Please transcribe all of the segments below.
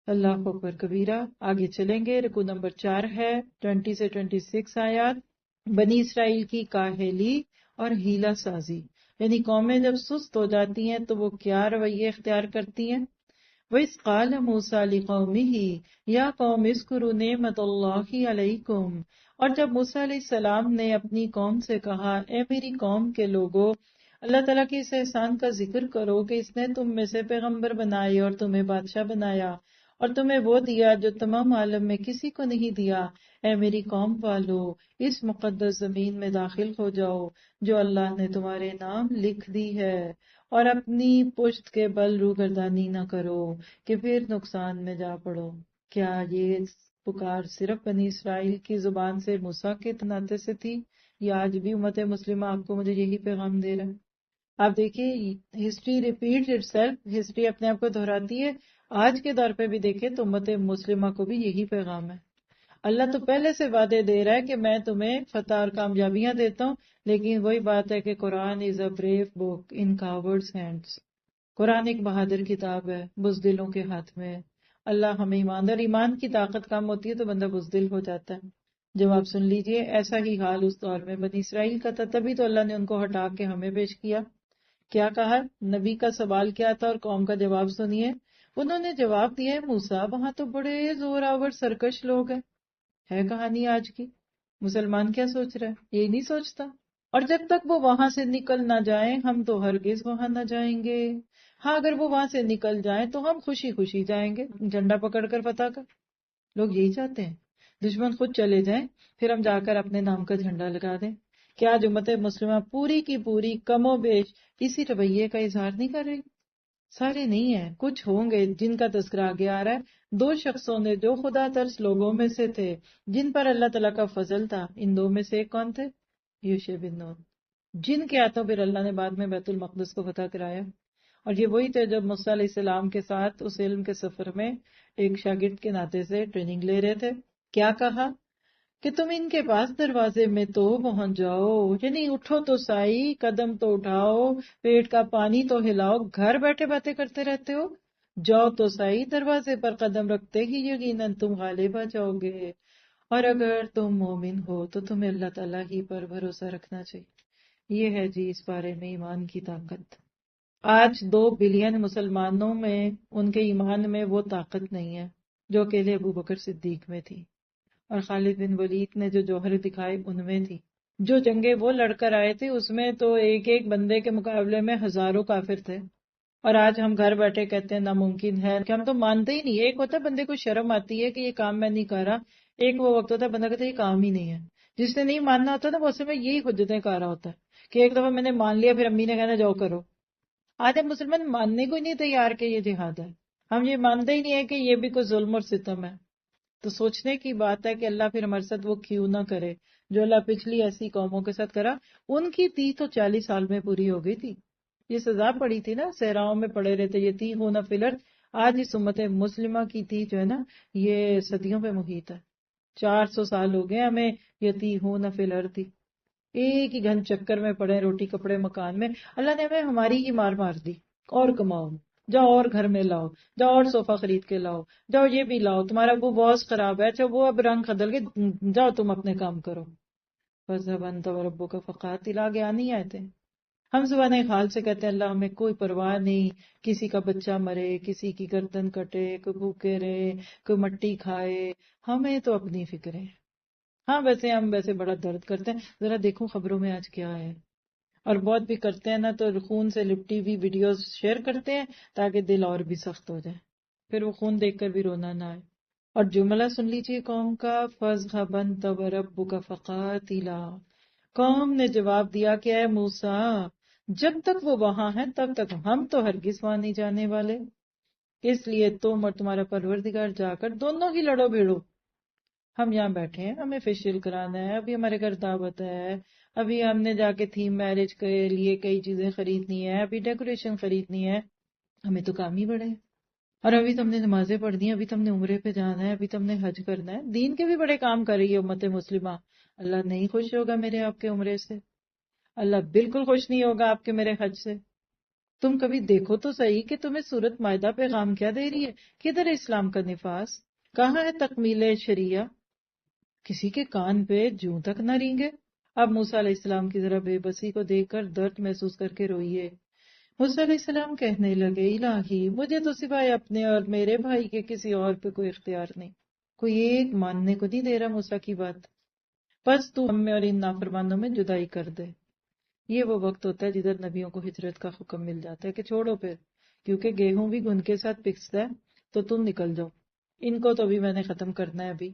اللہ اکبر کبیرہ۔ آگے چلیں گے، رکوع نمبر 4 ہے، 20 سے 26 آیات۔ بنی اسرائیل کی کاہلی اور ہیلا سازی، یعنی قومیں جب سست ہو جاتی ہیں تو وہ کیا رویے اختیار کرتی ہیں۔ وَإِذْ قَالَ مُوسَىٰ لِقَوْمِهِ يَا قَوْمِ اذْكُرُوا نِعْمَتَ اللَّهِ عَلَيْكُمْ، اور جب موسیٰ علیہ السلام نے اپنی قوم سے کہا، اے میری قوم کے لوگو، اللہ تعالیٰ کے اس احسان کا ذکر کرو کہ اس نے تم میں سے پیغمبر بنائے اور تمہیں بادشاہ بنایا اور تمہیں وہ دیا جو تمام عالم میں کسی کو نہیں دیا۔ اے میری قوم والو، اس مقدس زمین میں داخل ہو جاؤ جو اللہ نے تمہارے نام لکھ دی ہے، اور اپنی پشت کے بل روگردانی نہ کرو کہ پھر نقصان میں جا پڑو۔ کیا یہ پکار صرف بنی اسرائیل کی زبان سے موسیٰ کے ناطے سے تھی، یا آج بھی امت مسلمہ آپ کو مجھے یہی پیغام دے رہا ہے؟ آپ دیکھیے، history repeat it self, history اپنے آپ کو دہراتی ہے۔ آج کے دور پہ بھی دیکھیں تو امت مسلمہ کو بھی یہی پیغام ہے۔ اللہ تو پہلے سے وعدے دے رہا ہے کہ میں تمہیں فتح اور کامیابیاں دیتا ہوں، لیکن وہی بات ہے کہ قرآن از اے بریو بک ان کاورڈز ہینڈز۔ قرآن ایک بہادر کتاب ہے، بزدلوں کے ہاتھ میں ہے۔ اللہ ہمیں ایمان، اور ایمان کی طاقت کم ہوتی ہے تو بندہ بزدل ہو جاتا ہے۔ جب آپ سن لیجئے، ایسا ہی حال اس دور میں بنی اسرائیل کا تھا، تبھی تو اللہ نے ان کو ہٹا کے ہمیں پیش کیا۔ کیا کہا؟ نبی کا سوال کیا تھا اور قوم کا جواب سنیے۔ انہوں نے جواب دیا ہے، موسیٰ وہاں تو بڑے زور آور سرکش لوگ ہیں۔ ہے کہانی آج کی۔ مسلمان کیا سوچ رہا ہے؟ یہ نہیں سوچتا۔ اور جب تک وہ وہاں سے نکل نہ جائیں ہم تو ہرگز وہاں نہ جائیں گے۔ ہاں، اگر وہ وہاں سے نکل جائیں تو ہم خوشی خوشی جائیں گے، جھنڈا پکڑ کر فتح کا۔ لوگ یہی چاہتے ہیں، دشمن خود چلے جائیں پھر ہم جا کر اپنے نام کا جھنڈا لگا دیں۔ کیا آج امت مسلمہ پوری کی پوری کم و بیش اسی رویے کا اظہار نہیں کر رہی؟ سارے نہیں ہیں، کچھ ہوں گے جن کا تذکرہ آگے آ رہا ہے۔ 2 شخصوں نے جو خدا ترس لوگوں میں سے تھے، جن پر اللہ تعالیٰ کا فضل تھا، ان 2 میں سے ایک کون تھے؟ یوشع بن نون، جن کے ہاتھوں پھر اللہ نے بعد میں بیت المقدس کو فتح کرایا۔ اور یہ وہی تھے جب موسیٰ علیہ السلام کے ساتھ اس علم کے سفر میں ایک شاگرد کے ناطے سے ٹریننگ لے رہے تھے۔ کیا کہا کہ تم ان کے پاس دروازے میں تو پہنچ جاؤ، یعنی اٹھو تو صحیح، قدم تو اٹھاؤ، پیٹ کا پانی تو ہلاؤ، گھر بیٹھے باتیں کرتے رہتے ہو، جاؤ تو صحیح، دروازے پر قدم رکھتے ہی یقیناً تم غالب آ جاؤ گے۔ اور اگر تم مومن ہو تو تمہیں اللہ تعالیٰ ہی پر بھروسہ رکھنا چاہیے۔ یہ ہے جی اس بارے میں ایمان کی طاقت۔ آج 2 بلین مسلمانوں میں ان کے ایمان میں وہ طاقت نہیں ہے جو اکیلے ابو بکر صدیق میں تھی، اور خالد بن ولید نے جو جوہر دکھائے ان میں تھی۔ جو جنگیں وہ لڑ کر آئے تھے اس میں تو ایک ایک بندے کے مقابلے میں ہزاروں کافر تھے، اور آج ہم گھر بیٹھے کہتے ہیں ناممکن ہے، کہ ہم تو مانتے ہی نہیں۔ ایک ہوتا ہے بندے کو شرم آتی ہے کہ یہ کام میں نہیں کر رہا، ایک وہ وقت ہوتا ہے بندہ کہتا ہے یہ کام ہی نہیں ہے۔ جس نے نہیں ماننا ہوتا نا وہ اصل میں یہی حجتیں کر رہا ہوتا ہے کہ ایک دفعہ میں نے مان لیا پھر امی نے کہنا جاؤ کرو۔ آج ہم مسلمان ماننے کو ہی نہیں تیار کہ یہ جہاد ہے، ہم یہ مانتے ہی نہیں ہے کہ یہ بھی کوئی ظلم اور ستم ہے۔ تو سوچنے کی بات ہے کہ اللہ پھر ہمارے ساتھ وہ کیوں نہ کرے جو اللہ پچھلی ایسی قوموں کے ساتھ کرا۔ ان کی تیھ تو 40 سال میں پوری ہو گئی تھی، یہ سزا پڑی تھی نا، صحراؤں میں پڑے رہتے، یہ تیھ ہونا فلر۔ آج اس امت مسلمہ کی تیھ جو ہے نا یہ صدیوں پہ محیط ہے۔ 400 سال ہو گئے ہمیں یہ تیھ ہونا فلر تھی، ایک ہی گھن چکر میں پڑے، روٹی کپڑے مکان میں۔ اللہ نے ہمیں ہماری ہی مار دی، اور کماؤ، جاؤ اور گھر میں لاؤ، جاؤ اور صوفہ خرید کے لاؤ، جاؤ یہ بھی لاؤ، تمہارا وہ باس خراب ہے، اچھا وہ اب رنگ بدل کے، جاؤ تم اپنے کام کرو۔ فَاذْهَبْ أَنْتَ وَرَبُّكَ فَقَاتِلَا، آگے آ نہیں آئے تھے۔ ہم زبان حال سے کہتے ہیں اللہ ہمیں کوئی پرواہ نہیں، کسی کا بچہ مرے، کسی کی گردن کٹے، کوئی بھوکے رہے، کوئی مٹی کھائے، ہمیں تو اپنی فکر ہے۔ ہاں ویسے ہم بڑا درد کرتے ہیں، ذرا دیکھوں خبروں میں آج کیا ہے، اور بہت بھی کرتے ہیں نا تو خون سے لپٹی ہوئی ویڈیوز شیئر کرتے ہیں تاکہ دل اور بھی سخت ہو جائے، پھر وہ خون دیکھ کر بھی رونا نہ آئے۔ اور جملہ سن لیجیے قوم کا، فَاذْهَبْ أَنْتَ وَرَبُّكَ فَقَاتِلَا۔ قوم نے جواب دیا کہ اے موسیٰ، جب تک وہ وہاں ہیں تب تک ہم تو ہرگز وہاں نہیں جانے والے، اس لیے تم اور تمہارا پروردگار جا کر دونوں ہی لڑو بھیڑو۔ ہم یہاں بیٹھے ہیں، ہمیں فیشیل کرانا ہے، ابھی ہمارے گھر دعوت ہے، ابھی ہم نے جا کے تھیم میرج کے لیے کئی چیزیں خریدنی ہے، ابھی ڈیکوریشن خریدنی ہے، ہمیں تو کام ہی بڑے ہیں، اور ابھی تم نے نمازیں پڑھنی ہے، ابھی تم نے عمرے پہ جانا ہے، ابھی تم نے حج کرنا ہے، دین کے بھی بڑے کام کر رہی ہے امت مسلمہ۔ اللہ نہیں خوش ہوگا میرے آپ کے عمرے سے، اللہ بالکل خوش نہیں ہوگا آپ کے میرے حج سے۔ تم کبھی دیکھو تو صحیح کہ تمہیں سورت مائدہ پیغام کیا دے رہی ہے، کدھر ہے اسلام کا نفاذ، کہاں ہے تکمیل شریعہ؟ کسی کے کان پہ جوں تک نہ رینگے۔ اب موسیٰ علیہ السلام کی ذرا بے بسی کو دیکھ کر درد محسوس کر کے روئیے۔ موسیٰ علیہ السلام کہنے لگے، الہی مجھے تو سوائے اپنے اور میرے بھائی کے کسی اور پہ کوئی اختیار نہیں، کوئی ایک ماننے کو نہیں دے رہا موسیٰ کی بات، بس تو ہم میں اور ان نافرمانوں میں جدائی کر دے۔ یہ وہ وقت ہوتا ہے جدھر نبیوں کو ہجرت کا حکم مل جاتا ہے کہ چھوڑو پھر، کیونکہ گیہوں بھی گھن کے ساتھ پکستا ہے، تو تم نکل جاؤ، ان کو تو بھی میں نے ختم کرنا ہے ابھی۔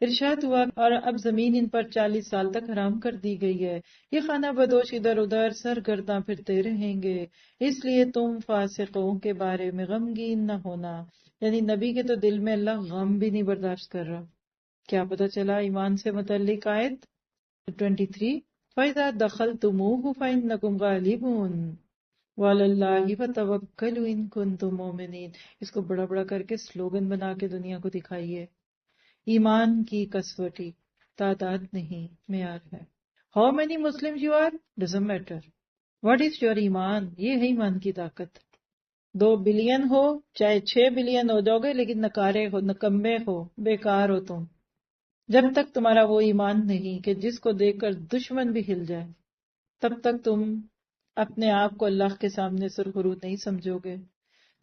ارشاد ہوا، اور اب زمین ان پر 40 سال تک حرام کر دی گئی ہے، یہ خانہ بدوش ادھر ادھر سرگرداں پھرتے رہیں گے، اس لیے تم فاسقوں کے بارے میں غمگین نہ ہونا۔ یعنی نبی کے تو دل میں اللہ غم بھی نہیں برداشت کر رہا۔ کیا پتہ چلا ایمان سے متعلق آیت 23، فَإِذَا دَخَلْتُمُوهُ فَإِنَّكُمْ غَالِبُونَ وَعَلَى اللَّهِ فَتَوَكَّلُوا إِن كُنتُم مُؤْمِنِينَ۔ اس کو بڑا بڑا کر کے سلوگن بنا کے دنیا کو دکھائیے۔ ایمان کی کسوٹی تعداد نہیں، معیار ہے۔ How many Muslim you are doesn't matter, what is your ایمان، یہ ہے ایمان کی طاقت۔ 2 بلین ہو چاہے 6 بلین ہو جاؤ گے، لیکن نکارے ہو، نکمے ہو، بیکار ہو تم، جب تک تمہارا وہ ایمان نہیں کہ جس کو دیکھ کر دشمن بھی ہل جائے، تب تک تم اپنے آپ کو اللہ کے سامنے سرخرو نہیں سمجھو گے۔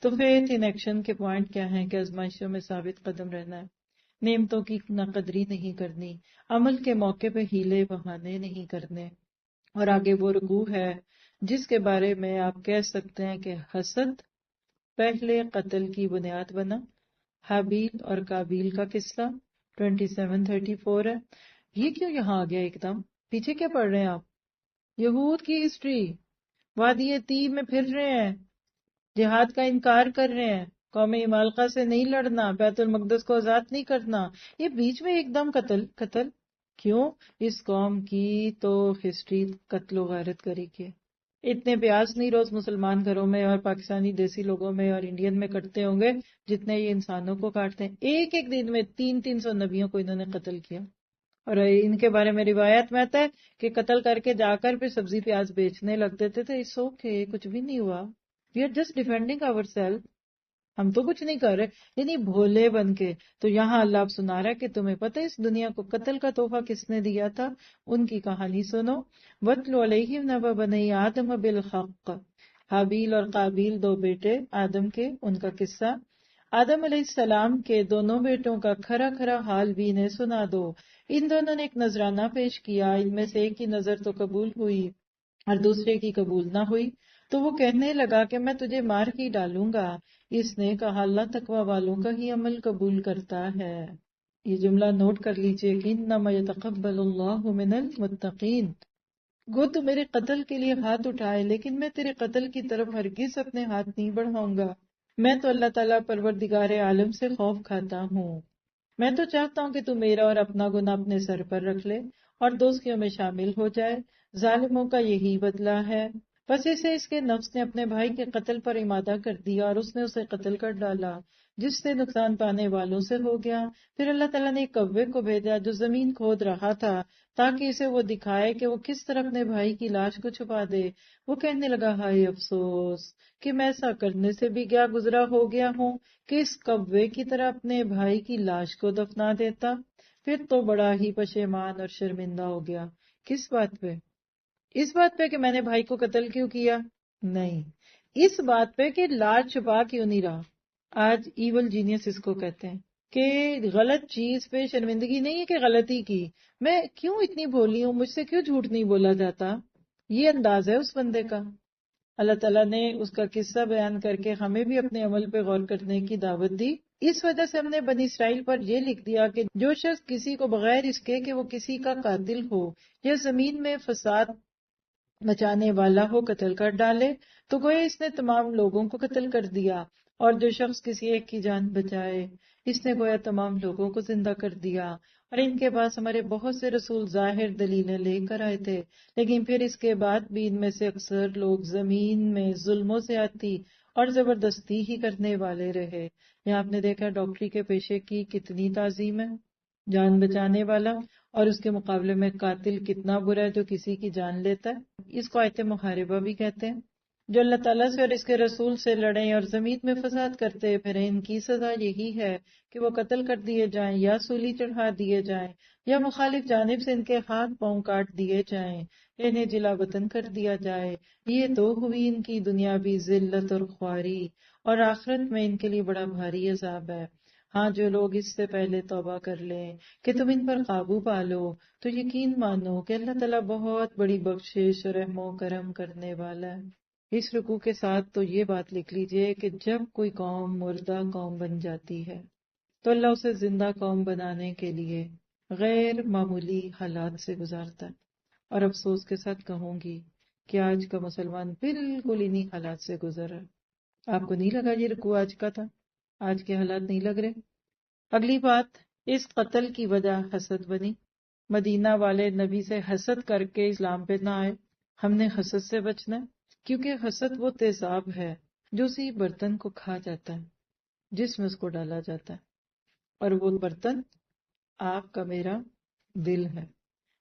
تو فیتھ ان ایکشن کے پوائنٹ کیا ہیں کہ آزمائشوں میں ثابت قدم رہنا ہے، نعمتوں کی ناقدری نہیں کرنی، عمل کے موقع پہ ہیلے بہانے نہیں کرنے، اور آگے وہ رکوع ہے جس کے بارے میں آپ کہہ سکتے ہیں کہ حسد پہلے قتل کی بنیاد بنا۔ حابیل اور کابیل کا قصہ 27:34 ہے۔ یہ کیوں یہاں آ گیا ایک دم؟ پیچھے کیا پڑھ رہے ہیں آپ؟ یہود کی ہسٹری، وادی تیب میں پھر رہے ہیں، جہاد کا انکار کر رہے ہیں، قوم عمالقہ سے نہیں لڑنا، بیت المقدس کو آزاد نہیں کرنا، یہ بیچ میں ایک دم قتل کیوں؟ اس قوم کی تو ہسٹری قتل و غارت گری کی ہے۔ اتنے پیاز نہیں روز مسلمان گھروں میں اور پاکستانی دیسی لوگوں میں اور انڈین میں کٹتے ہوں گے جتنے یہ انسانوں کو کاٹتے ہیں۔ ایک ایک دن میں 300 نبیوں کو انہوں نے قتل کیا، اور ان کے بارے میں روایت میں آتا ہے کہ قتل کر کے جا کر پھر سبزی پیاز بیچنے لگ دیتے تھے۔ اٹس اوکے، کچھ بھی نہیں ہوا، we are just defending our self, ہم تو کچھ نہیں کر رہے، یعنی بھولے بن کے۔ تو یہاں اللہ اب سنا رہا ہے کہ تمہیں پتہ اس دنیا کو قتل کا تحفہ کس نے دیا تھا، ان کی کہانی سنو۔ وَاتْلُ عَلَيْهِمْ نَبَأَ بَنِي آدَمَ بِالْحَقِّ، حابیل اور قابیل 2 بیٹے آدم کے، ان کا قصہ۔ آدم علیہ السلام کے دونوں بیٹوں کا کھرا کھرا حال بھی انہیں سنا دو۔ ان دونوں نے ایک نذرانہ پیش کیا، ان میں سے ایک کی نظر تو قبول ہوئی اور دوسرے کی قبول نہ ہوئی، تو وہ کہنے لگا کہ میں تجھے مار ہی ڈالوں گا۔ اس نے کہا اللہ تقوی والوں کا ہی عمل قبول کرتا ہے۔ یہ جملہ نوٹ کر لیجئے کہ انما یتقبل اللہ من المتقین۔ گو تو میرے قتل کے لیے ہاتھ اٹھائے، لیکن میں تیرے قتل کی طرف ہرگز اپنے ہاتھ نہیں بڑھاؤں گا۔ میں تو اللہ تعالیٰ پروردگار عالم سے خوف کھاتا ہوں۔ میں تو چاہتا ہوں کہ تو میرا اور اپنا گناہ اپنے سر پر رکھ لے اور دوستیوں میں شامل ہو جائے۔ ظالموں کا یہی بدلہ ہے۔ بس اسے اس کے نفس نے اپنے بھائی کے قتل پر امادہ کر دیا اور اس نے اسے قتل کر ڈالا، جس سے نقصان پانے والوں سے ہو گیا۔ پھر اللہ تعالیٰ نے ایک کوے کو بھیجا جو زمین کھود رہا تھا تاکہ اسے وہ دکھائے کہ وہ کس طرح اپنے بھائی کی لاش کو چھپا دے۔ وہ کہنے لگا ہائے افسوس کہ میں ایسا کرنے سے بھی کیا گزرا ہو گیا ہوں کہ اس کوے کی طرح اپنے بھائی کی لاش کو دفنا دیتا۔ پھر تو بڑا ہی پشیمان اور شرمندہ ہو گیا۔ کس بات پہ؟ اس بات پہ کہ میں نے بھائی کو قتل کیوں کیا؟ نہیں، اس بات پہ کہ لاش چھپا کیوں نہیں رہا۔ آج ایول جینیس اس کو کہتے ہیں کہ غلط چیز پہ شرمندگی نہیں ہے کہ غلطی کی، میں کیوں اتنی بھولی ہوں، مجھ سے کیوں جھوٹ نہیں بولا جاتا، یہ انداز ہے اس بندے کا۔ اللہ تعالیٰ نے اس کا قصہ بیان کر کے ہمیں بھی اپنے عمل پہ غور کرنے کی دعوت دی۔ اس وجہ سے ہم نے بنی اسرائیل پر یہ لکھ دیا کہ جو شخص کسی کو بغیر اس کے کہ وہ کسی کا قاتل ہو یا زمین میں فساد مچانے والا ہو قتل کر ڈالے تو گویا اس نے تمام لوگوں کو قتل کر دیا، اور جو شخص کسی ایک کی جان بچائے اس نے گویا تمام لوگوں کو زندہ کر دیا۔ اور ان کے پاس ہمارے بہت سے رسول ظاہر دلیلیں لے کر آئے تھے، لیکن پھر اس کے بعد بھی ان میں سے اکثر لوگ زمین میں ظلموں سے آتی اور زبردستی ہی کرنے والے رہے۔ یہاں آپ نے دیکھا ڈاکٹری کے پیشے کی کتنی تعظیم ہے، جان بچانے والا، اور اس کے مقابلے میں قاتل کتنا برا ہے جو کسی کی جان لیتا ہے۔ اس کو آیت محاربہ بھی کہتے ہیں۔ جو اللہ تعالیٰ سے اور اس کے رسول سے لڑیں اور زمین میں فساد کرتے پھریں، ان کی سزا یہی ہے کہ وہ قتل کر دیے جائیں یا سولی چڑھا دیے جائیں یا مخالف جانب سے ان کے ہاتھ پاؤں کاٹ دیے جائیں، انہیں جلا وطن کر دیا جائے۔ یہ تو ہوئی ان کی دنیاوی ذلت اور خواری، اور آخرت میں ان کے لیے بڑا بھاری عذاب ہے۔ ہاں جو لوگ اس سے پہلے توبہ کر لیں کہ تم ان پر قابو پالو، تو یقین مانو کہ اللہ تعالیٰ بہت بڑی بخشش اور رحم و کرم کرنے والا ہے۔ اس رکوع کے ساتھ تو یہ بات لکھ لیجئے کہ جب کوئی قوم مردہ قوم بن جاتی ہے تو اللہ اسے زندہ قوم بنانے کے لیے غیر معمولی حالات سے گزارتا ہے۔ اور افسوس کے ساتھ کہوں گی کہ آج کا مسلمان بالکل انہی حالات سے گزر رہا ہے۔ آپ کو نہیں لگا یہ رکوع آج کا تھا؟ آج کے حالات نہیں لگ رہے؟ اگلی بات، اس قتل کی وجہ حسد بنی۔ مدینہ والے نبی سے حسد کر کے اسلام پہ نہ آئے۔ ہم نے حسد سے بچنا ہے، کیونکہ حسد وہ تیزاب ہے جو اسی برتن کو کھا جاتا ہے جس میں اس کو ڈالا جاتا ہے، اور وہ برتن آپ کا میرا دل ہے۔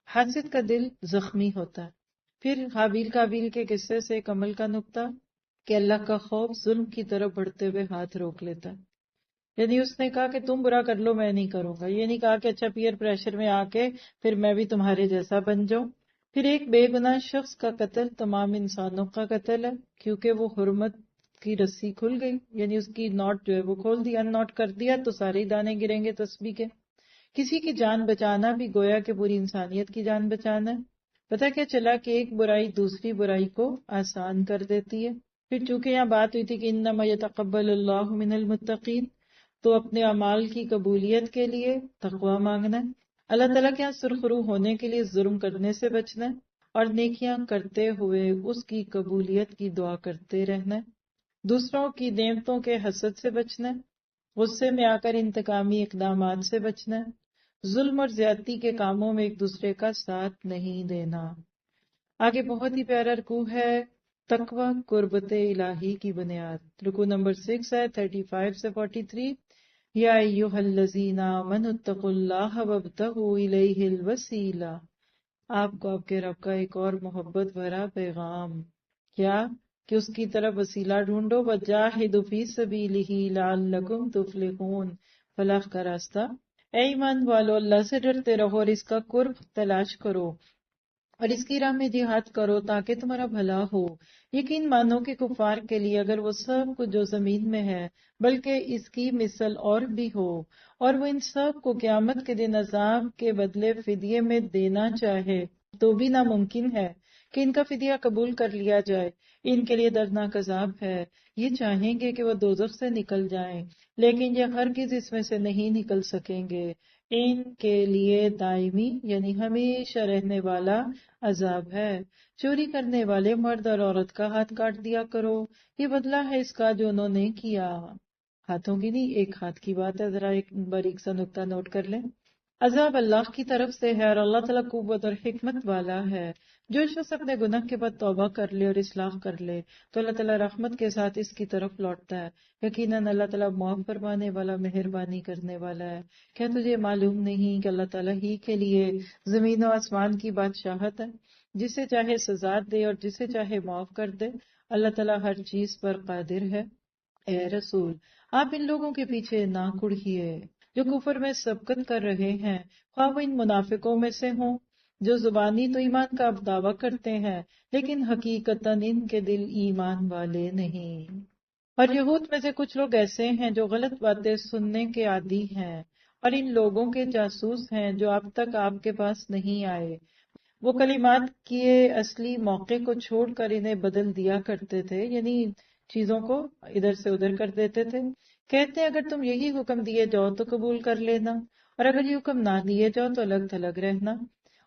حاسد کا دل زخمی ہوتا ہے۔ پھر حابیل کابیل کے قصے سے ایک عمل کا نقطہ کہ اللہ کا خوف ظلم کی طرف بڑھتے ہوئے ہاتھ روک لیتا ہے۔ یعنی اس نے کہا کہ تم برا کر لو میں نہیں کروں گا، یہ نہیں کہا کہ اچھا پیئر پریشر میں آ کے پھر میں بھی تمہارے جیسا بن جاؤں۔ پھر ایک بے گناہ شخص کا قتل تمام انسانوں کا قتل ہے، کیونکہ وہ حرمت کی رسی کھل گئی، یعنی اس کی نوٹ جو ہے وہ کھول دیا، نوٹ کر دیا تو سارے ہی دانے گریں گے تسبیح کے۔ کسی کی جان بچانا بھی گویا کہ پوری انسانیت کی جان بچانا ہے۔ پتہ کیا چلا کہ ایک برائی دوسری برائی کو آسان کر دیتی ہے۔ پھر چونکہ یہاں بات ہوئی تھی کہ انما یتقبل اللہ من المتقین، تو اپنے اعمال کی قبولیت کے لیے تقوی مانگنا ہے، اللہ تعالیٰ کے یہاں سرخرو ہونے کے لیے ظلم کرنے سے بچنا ہے، اور نیکیاں کرتے ہوئے اس کی قبولیت کی دعا کرتے رہنا ہے، دوسروں کی نعمتوں کے حسد سے بچنا ہے، غصے میں آ کر انتقامی اقدامات سے بچنا ہے، ظلم اور زیادتی کے کاموں میں ایک دوسرے کا ساتھ نہیں دینا۔ آگے بہت ہی پیارا رکوع ہے، تقوی قربت الہی کی بنیاد۔ رکوع نمبر 6 ہے 35 سے 43۔ یا ایھا الذین آمنوا اتقوا اللہ وابتغوا الیہ الوسیلہ۔ آپ کو آپ کے رب کا ایک اور محبت بھرا پیغام، کیا کہ اس کی طرف وسیلہ ڈھونڈو، وجاہدوا فی سبیلہ لعلکم تفلحون، فلاح کا راستہ۔ اے ایمان والو، اللہ سے ڈرتے رہو اور اس کا قرب تلاش کرو، اور اس کی راہ میں جہاد کرو تاکہ تمہارا بھلا ہو۔ یقین مانو کہ کفار کے لیے اگر وہ سب کچھ جو زمین میں ہے بلکہ اس کی مثل اور بھی ہو، اور وہ ان سب کو قیامت کے دن عذاب کے بدلے فدیے میں دینا چاہے تو بھی ناممکن ہے کہ ان کا فدیہ قبول کر لیا جائے۔ ان کے لیے دردناک عذاب ہے، یہ چاہیں گے کہ وہ دوزخ سے نکل جائیں لیکن یہ ہرگز اس میں سے نہیں نکل سکیں گے، ان کے لیے دائمی یعنی ہمیشہ رہنے والا عذاب ہے۔ چوری کرنے والے مرد اور عورت کا ہاتھ کاٹ دیا کرو، یہ بدلہ ہے اس کا جو انہوں نے کیا۔ ہاتھوں کی نہیں، ایک ہاتھ کی بات ہے، ذرا ایک باریک سا نقطہ نوٹ کر لیں۔ عذاب اللہ کی طرف سے ہے اور اللہ تعالیٰ قوت اور حکمت والا ہے۔ جو شخص اپنے گناہ کے بعد توبہ کر لے اور اصلاح کر لے تو اللہ تعالیٰ رحمت کے ساتھ اس کی طرف لوٹتا ہے۔ یقیناً اللہ تعالیٰ معاف فرمانے والا، مہربانی کرنے والا ہے۔ کیا تجھے معلوم نہیں کہ اللہ تعالیٰ ہی کے لیے زمین و آسمان کی بادشاہت ہے، جسے چاہے سزا دے اور جسے چاہے معاف کر دے، اللہ تعالیٰ ہر چیز پر قادر ہے۔ اے رسول، آپ ان لوگوں کے پیچھے نہ کڑھیے جو کفر میں سبقت کر رہے ہیں، خواہ وہ ان منافقوں میں سے ہوں جو زبانی تو ایمان کا دعویٰ کرتے ہیں لیکن حقیقتاً ان کے دل ایمان والے نہیں۔ اور یہود میں سے کچھ لوگ ایسے ہیں جو غلط باتیں سننے کے عادی ہیں اور ان لوگوں کے جاسوس ہیں جو اب تک آپ کے پاس نہیں آئے۔ وہ کلمات کے اصلی موقع کو چھوڑ کر انہیں بدل دیا کرتے تھے، یعنی چیزوں کو ادھر سے ادھر کر دیتے تھے۔ کہتے ہیں اگر تم یہی حکم دیے جاؤ تو قبول کر لینا، اور اگر یہ حکم نہ دیے جاؤ تو الگ تھلگ رہنا،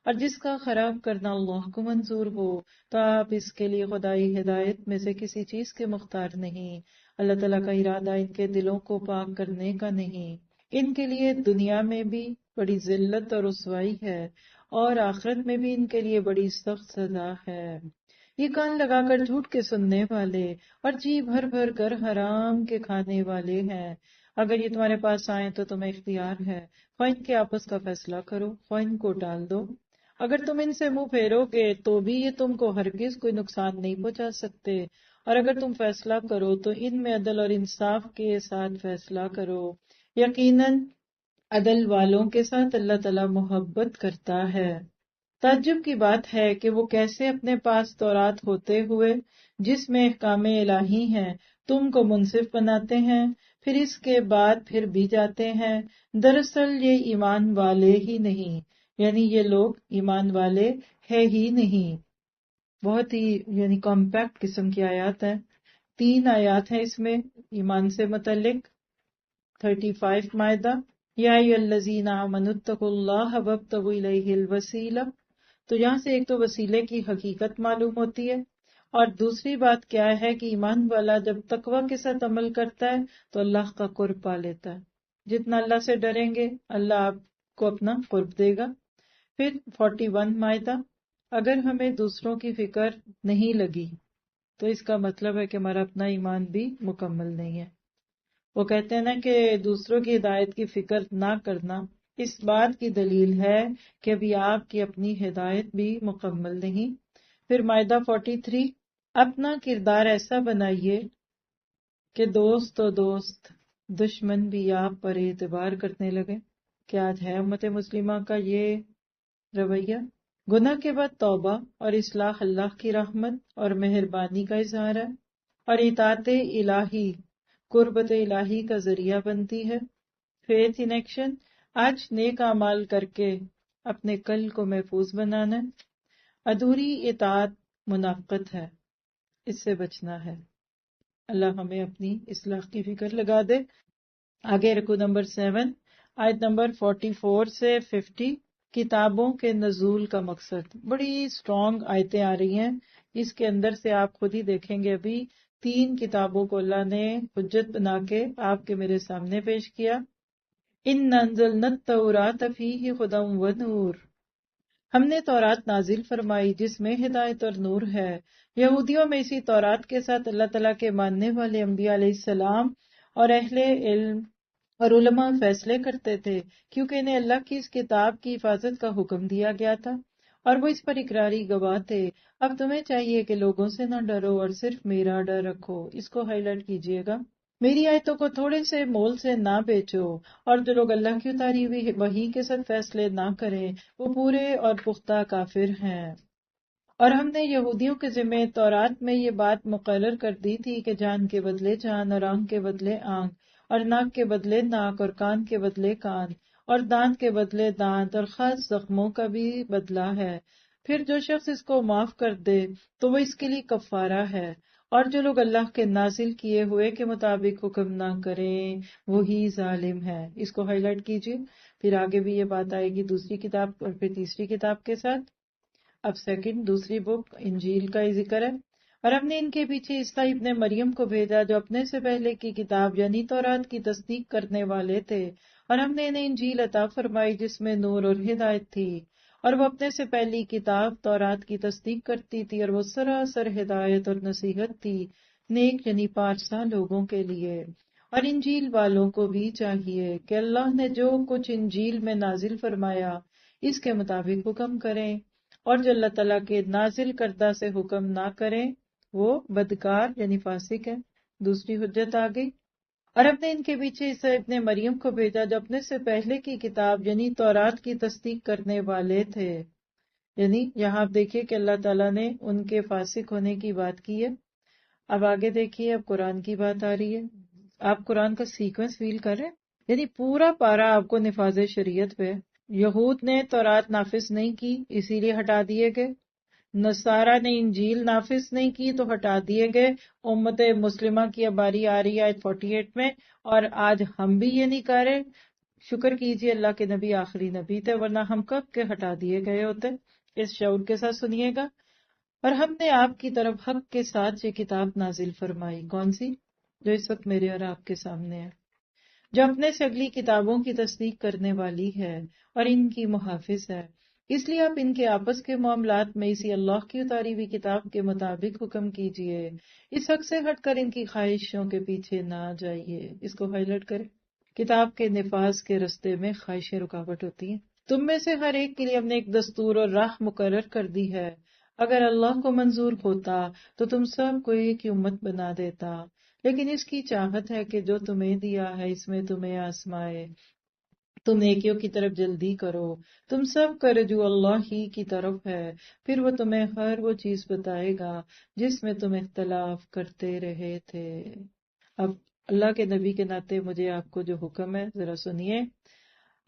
اور جس کا خراب کرنا اللہ کو منظور ہو تو آپ اس کے لیے خدائی ہدایت میں سے کسی چیز کے مختار نہیں۔ اللہ تعالیٰ کا ارادہ ان کے دلوں کو پاک کرنے کا نہیں، ان کے لیے دنیا میں بھی بڑی ذلت اور رسوائی ہے اور آخرت میں بھی ان کے لیے بڑی سخت سزا ہے۔ یہ کان لگا کر جھوٹ کے سننے والے اور جی بھر بھر کر حرام کے کھانے والے ہیں۔ اگر یہ تمہارے پاس آئیں تو تمہیں اختیار ہے، خواہ ان کے آپس کا فیصلہ کرو خواہ ان کو ٹال دو۔ اگر تم ان سے منہ پھیرو گے تو بھی یہ تم کو ہرگز کوئی نقصان نہیں پہنچا سکتے، اور اگر تم فیصلہ کرو تو ان میں عدل اور انصاف کے ساتھ فیصلہ کرو، یقیناً عدل والوں کے ساتھ اللہ تعالیٰ محبت کرتا ہے۔ تعجب کی بات ہے کہ وہ کیسے اپنے پاس تورات ہوتے ہوئے جس میں احکام الہی ہیں تم کو منصف بناتے ہیں، پھر اس کے بعد پھر بھی جاتے ہیں۔ دراصل یہ ایمان والے ہی نہیں، یعنی یہ لوگ ایمان والے ہے ہی نہیں۔ بہت ہی یعنی کمپیکٹ قسم کی آیات ہیں، 3 آیات ہیں اس میں ایمان سے متعلق۔ 35 مائدہ، یا ایھا الذین آمنوا اتقوا اللہ وابتغوا الیہ الوسیلہ۔ تو یہاں سے ایک تو وسیلے کی حقیقت معلوم ہوتی ہے، اور دوسری بات کیا ہے کہ ایمان والا جب تقوی کے ساتھ عمل کرتا ہے تو اللہ کا قرب پا لیتا ہے۔ جتنا اللہ سے ڈریں گے اللہ آپ کو اپنا قرب دے گا۔ پھر 41 مائدہ، اگر ہمیں دوسروں کی فکر نہیں لگی تو اس کا مطلب ہے کہ ہمارا اپنا ایمان بھی مکمل نہیں ہے۔ وہ کہتے ہیں نا کہ دوسروں کی ہدایت کی فکر نہ کرنا اس بات کی دلیل ہے کہ ابھی آپ کی اپنی ہدایت بھی مکمل نہیں۔ پھر مائدہ 43، اپنا کردار ایسا بنائیے کہ دوست تو دوست دشمن بھی آپ پر اعتبار کرنے لگے۔ کیا آج ہے امت مسلمہ کا یہ رویہ؟ گناہ کے بعد توبہ اور اصلاح اللہ کی رحمت اور مہربانی کا اظہار ہے، اور اطاعت الہی قربت الہی کا ذریعہ بنتی ہے۔ فیتھ ان ایکشن، آج نیک اعمال کر کے اپنے کل کو محفوظ بنانا۔ ادھوری اطاعت منافقت ہے، اس سے بچنا ہے۔ اللہ ہمیں اپنی اصلاح کی فکر لگا دے۔ آگے رکو نمبر 7، آیت نمبر 44 سے 50، کتابوں کے نزول کا مقصد۔ بڑی اسٹرانگ آیتیں آ رہی ہیں، اس کے اندر سے آپ خود ہی دیکھیں گے۔ ابھی 3 کتابوں کو اللہ نے حجت بنا کے آپ کے میرے سامنے پیش کیا۔ اِنَّا أَنزَلْنَا التَّوْرَاةَ فِيهَا هُدًى وَنُورٌ، ہم نے تورات نازل فرمائی جس میں ہدایت اور نور ہے۔ یہودیوں میں اسی تورات کے ساتھ اللہ تعالیٰ کے ماننے والے انبیاء علیہ السلام اور اہل علم اور علماء فیصلے کرتے تھے، کیونکہ انہیں اللہ کی اس کتاب کی حفاظت کا حکم دیا گیا تھا اور وہ اس پر اقراری گواہ تھے۔ اب تمہیں چاہیے کہ لوگوں سے نہ ڈرو اور صرف میرا ڈر رکھو۔ اس کو ہائی لائٹ کیجیے گا۔ میری آیتوں کو تھوڑے سے مول سے نہ بیچو، اور جو لوگ اللہ کی اتاری ہوئی وحی کے ساتھ فیصلے نہ کریں وہ پورے اور پختہ کافر ہیں۔ اور ہم نے یہودیوں کے ذمہ تورات میں یہ بات مقرر کر دی تھی کہ جان کے بدلے جان اور آنکھ کے بدلے آنکھ اور ناک کے بدلے ناک اور کان کے بدلے کان اور دانت کے بدلے دانت اور خاص زخموں کا بھی بدلہ ہے۔ پھر جو شخص اس کو معاف کر دے تو وہ اس کے لیے کفارہ ہے، اور جو لوگ اللہ کے نازل کیے ہوئے کے مطابق حکم نہ کریں وہی ظالم ہے۔ اس کو ہائی لائٹ کیجیے۔ پھر آگے بھی یہ بات آئے گی دوسری کتاب اور پھر تیسری کتاب کے ساتھ۔ اب سیکنڈ دوسری بک انجیل کا ہی ذکر ہے۔ اور ہم نے ان کے پیچھے عیسیٰ ابن مریم کو بھیجا جو اپنے سے پہلے کی کتاب یعنی تورات کی تصدیق کرنے والے تھے، اور ہم نے انہیں انجیل عطا فرمائی جس میں نور اور ہدایت تھی، اور وہ اپنے سے پہلی کتاب تورات کی تصدیق کرتی تھی، اور وہ سراسر ہدایت اور نصیحت تھی نیک یعنی پارسا لوگوں کے لیے۔ اور انجیل والوں کو بھی چاہیے کہ اللہ نے جو کچھ انجیل میں نازل فرمایا اس کے مطابق حکم کریں، اور جو اللہ تعالیٰ کے نازل کردہ سے حکم نہ کریں وہ بدکار یعنی فاسق ہے۔ دوسری حجت آ گئی۔ اور ہم نے ان کے پیچھے عیسیٰ ابن مریم کو بھیجا جو اپنے سے پہلے کی کتاب یعنی تورات کی تصدیق کرنے والے تھے، یعنی یہاں آپ دیکھیے کہ اللہ تعالیٰ نے ان کے فاسق ہونے کی بات کی ہے۔ اب آگے دیکھیے، اب قرآن کی بات آ رہی ہے۔ آپ قرآن کا سیکوینس فیل کر رہے ہیں، یعنی پورا پارا آپ کو نفاذ شریعت پہ۔ یہود نے تورات نافذ نہیں کی اسی لیے ہٹا دیے گئے، نصارہ نے انجیل نافذ نہیں کی تو ہٹا دیے گئے۔ امت مسلمہ کی اب باری آ رہی ہے آیت 48 میں، اور آج ہم بھی یہ نہیں کر رہے۔ شکر کیجئے اللہ کے نبی آخری نبی تھے، ورنہ ہم کب کے ہٹا دیے گئے ہوتے۔ اس شعور کے ساتھ سنیے گا۔ اور ہم نے آپ کی طرف حق کے ساتھ یہ کتاب نازل فرمائی، کون سی؟ جو اس وقت میرے اور آپ کے سامنے ہے، جو اپنے سے اگلی کتابوں کی تصدیق کرنے والی ہے اور ان کی محافظ ہے۔ اس لیے آپ ان کے آپس کے معاملات میں اسی اللہ کی اتاری ہوئی کتاب کے مطابق حکم کیجئے، اس حق سے ہٹ کر ان کی خواہشوں کے پیچھے نہ جائیے۔ اس کو ہائی لائٹ کریں۔ کتاب کے نفاذ کے رستے میں خواہشیں رکاوٹ ہوتی ہیں۔ تم میں سے ہر ایک کے لیے ہم نے ایک دستور اور راہ مقرر کر دی ہے۔ اگر اللہ کو منظور ہوتا تو تم سب کو ایک ہی امت بنا دیتا، لیکن اس کی چاہت ہے کہ جو تمہیں دیا ہے اس میں تمہیں آزمائے، تم نیکیوں کی طرف جلدی کرو، تم سب کا رجوع اللہ ہی کی طرف ہے، پھر وہ تمہیں ہر وہ چیز بتائے گا جس میں تم اختلاف کرتے رہے تھے۔ اب اللہ کے نبی کے ناطے مجھے آپ کو جو حکم ہے ذرا سنیے۔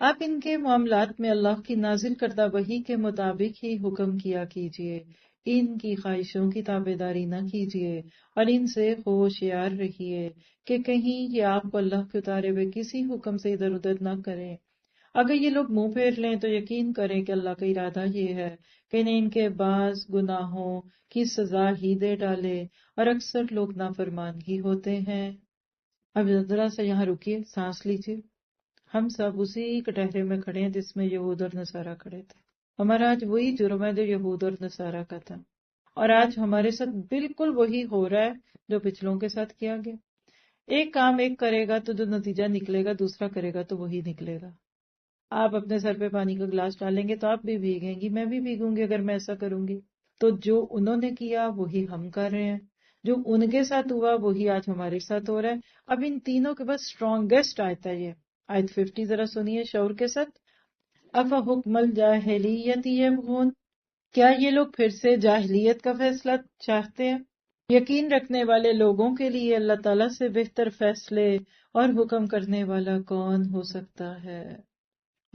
آپ ان کے معاملات میں اللہ کی نازل کردہ وحی کے مطابق ہی حکم کیا کیجیے، ان کی خواہشوں کی تابع داری نہ کیجیے، اور ان سے ہوشیار رہیے کہ کہیں یہ آپ کو اللہ کے اتارے ہوئے کسی حکم سے ادھر ادھر نہ کریں۔ اگر یہ لوگ منہ پھیر لیں تو یقین کریں کہ اللہ کا ارادہ یہ ہے کہ انہیں ان کے بعض گناہوں کی سزا ہی دے ڈالے، اور اکثر لوگ نافرمان ہی ہوتے ہیں۔ اب ذرا سا یہاں رکیے، سانس لیجیے۔ ہم سب اسی کٹہرے میں کھڑے ہیں جس میں یہود اور نصارہ کھڑے تھے۔ ہمارا آج وہی جرم ہے جو یہود اور نصارہ کا تھا، اور آج ہمارے ساتھ بالکل وہی ہو رہا ہے جو پچھلوں کے ساتھ کیا گیا۔ ایک کام ایک کرے گا تو جو نتیجہ نکلے گا دوسرا کرے گا تو وہی نکلے گا۔ آپ اپنے سر پہ پانی کا گلاس ڈالیں گے تو آپ بھی بھیگیں گی، میں بھی بھیگوں گی اگر میں ایسا کروں گی۔ تو جو انہوں نے کیا وہی ہم کر رہے ہیں، جو ان کے ساتھ ہوا وہی آج ہمارے ساتھ ہو رہا ہے۔ اب ان تینوں کے بعد اسٹرانگیسٹ آیت ہے یہ آیت 50، ذرا سنیے شعور کے ساتھ۔ افا حکم الجاہلیت یبغون، کیا یہ لوگ پھر سے جاہلیت کا فیصلہ چاہتے ہیں؟ یقین رکھنے والے لوگوں کے لیے اللہ تعالیٰ سے بہتر فیصلے اور حکم کرنے والا کون ہو سکتا ہے؟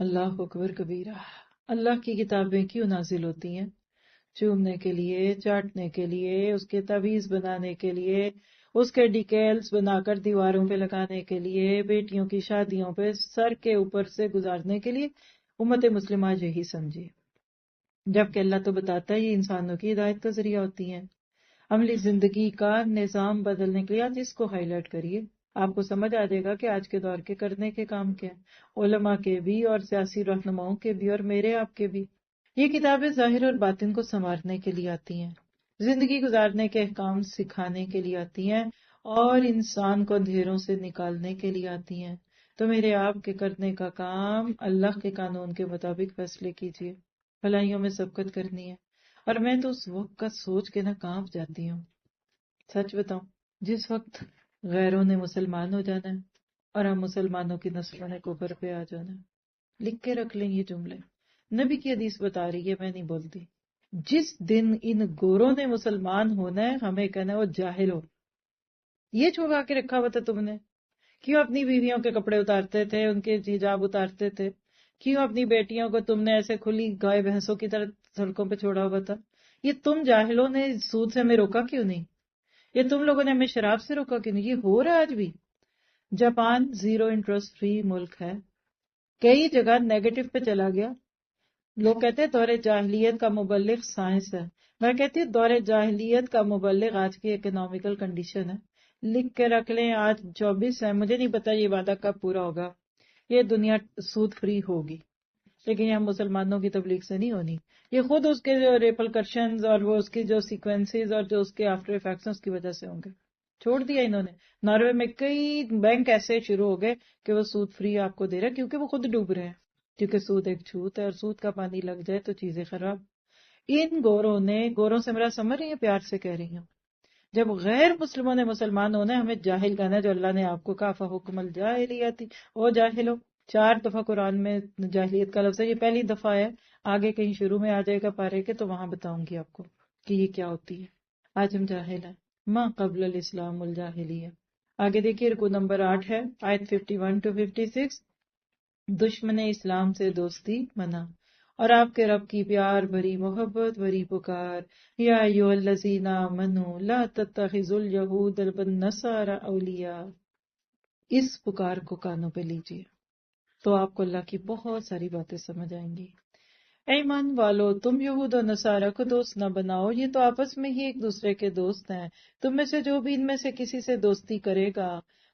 اللہ اکبر کبیرہ۔ اللہ کی کتابیں کیوں نازل ہوتی ہیں؟ چومنے کے لیے، چاٹنے کے لیے، اس کے تعویذ بنانے کے لیے، اس کے ڈیکیلز بنا کر دیواروں پہ لگانے کے لیے، بیٹیوں کی شادیوں پہ سر کے اوپر سے گزارنے کے لیے۔ امت مسلمہ یہی سمجھے، جبکہ اللہ تو بتاتا ہے یہ انسانوں کی ہدایت کا ذریعہ ہوتی ہیں۔ عملی زندگی کا نظام بدلنے کے لیے آج اس کو ہائی لائٹ کریے، آپ کو سمجھ آ جائے گا کہ آج کے دور کے کرنے کے کام کیا ہیں، علماء کے بھی اور سیاسی رہنماؤں کے بھی اور میرے آپ کے بھی۔ یہ کتابیں ظاہر اور باطن کو سنوارنے کے لیے آتی ہیں، زندگی گزارنے کے احکام سکھانے کے لیے آتی ہیں، اور انسان کو اندھیروں سے نکالنے کے لیے آتی ہیں۔ تو میرے آپ کے کرنے کا کام اللہ کے قانون کے مطابق فیصلے کیجیے، بھلائیوں میں سبقت کرنی ہے۔ اور میں تو اس وقت کا سوچ کے نہ کانپ جاتی ہوں، سچ بتاؤں، جس وقت غیروں نے مسلمان ہو جانا ہے اور ہم مسلمانوں کی نسلوں نے کفر پہ آ جانا ہے۔ لکھ کے رکھ لیں یہ جملے، نبی کی حدیث بتا رہی ہے، میں نہیں بولتی۔ جس دن ان گوروں نے مسلمان ہونا ہے ہمیں کہنا ہے وہ جاہل ہو، یہ چھپا کے رکھا ہوا تھا تم نے؟ کیوں اپنی بیویوں کے کپڑے اتارتے تھے، ان کے حجاب اتارتے تھے؟ کیوں اپنی بیٹیوں کو تم نے ایسے کھلی گائے بھینسوں کی طرح سڑکوں پہ چھوڑا ہوا تھا؟ یہ تم جاہلوں نے سود سے ہمیں روکا کیوں نہیں؟ یہ تم لوگوں نے ہمیں شراب سے روکا کیوں نہیں؟ یہ ہو رہا ہے آج بھی۔ جاپان زیرو انٹرسٹ فری ملک ہے، کئی جگہ نیگیٹو پہ چلا گیا۔ لوگ کہتے ہیں دور جاہلیت کا مبلغ سائنس ہے، میں کہتی ہوں دور جاہلیت کا مبلغ آج کی اکنامیکل کنڈیشن ہے۔ لکھ کے رکھ لیں، آج 24 ہے، مجھے نہیں پتا یہ وعدہ کب پورا ہوگا، یہ دنیا سود فری ہوگی، لیکن یہ ہم مسلمانوں کی تبلیغ سے نہیں ہونی۔ یہ خود اس کے جو ریپلکرشنز اور وہ اس کی جو سیکوینسز اور جو اس کے آفٹر ایفیکٹس اس کی وجہ سے ہوں گے۔ چھوڑ دیا انہوں نے، ناروے میں کئی بینک ایسے شروع ہو گئے کہ وہ سود فری آپ کو دے رہے ہیں، کیونکہ وہ خود ڈوب رہے ہیں، کیونکہ سود ایک چھوت ہے اور سود کا پانی لگ جائے تو چیزیں خراب۔ ان گوروں سے میرا سمجھ رہی ہے، پیار سے کہہ رہی ہوں، جب غیر مسلموں نے مسلمان ہونا ہے ہمیں جاہل کہنا ہے، جو اللہ نے آپ کو کہا فحکم الجاہلیت او جاہلو۔ 4 دفعہ قرآن میں جاہلیت کا لفظ ہے، یہ پہلی دفعہ ہے، آگے کہیں شروع میں آ جائے گا پارے کے تو وہاں بتاؤں گی آپ کو کہ یہ کیا ہوتی ہے۔ آج ہم جاہل ہیں، ما قبل الاسلام الجاہلیہ۔ آگے دیکھیے رکو نمبر 8 ہے، آیت 51 to 56۔ دشمن اسلام سے دوستی منع، اور آپ کے رب کی پیار بھری محبت بھری پکار، یا ایھا الذین آمنوا لا تتخذوا الیہود والنصارى اولیاء۔ اس پکار کو کانوں پہ لیجیے تو آپ کو اللہ کی بہت ساری باتیں سمجھ آئیں گی۔ اے ایمان والو، تم یہود و نصارہ کو دوست نہ بناؤ، یہ تو آپس میں ہی ایک دوسرے کے دوست ہیں۔ تم میں سے جو بھی ان میں سے کسی سے دوستی کرے گا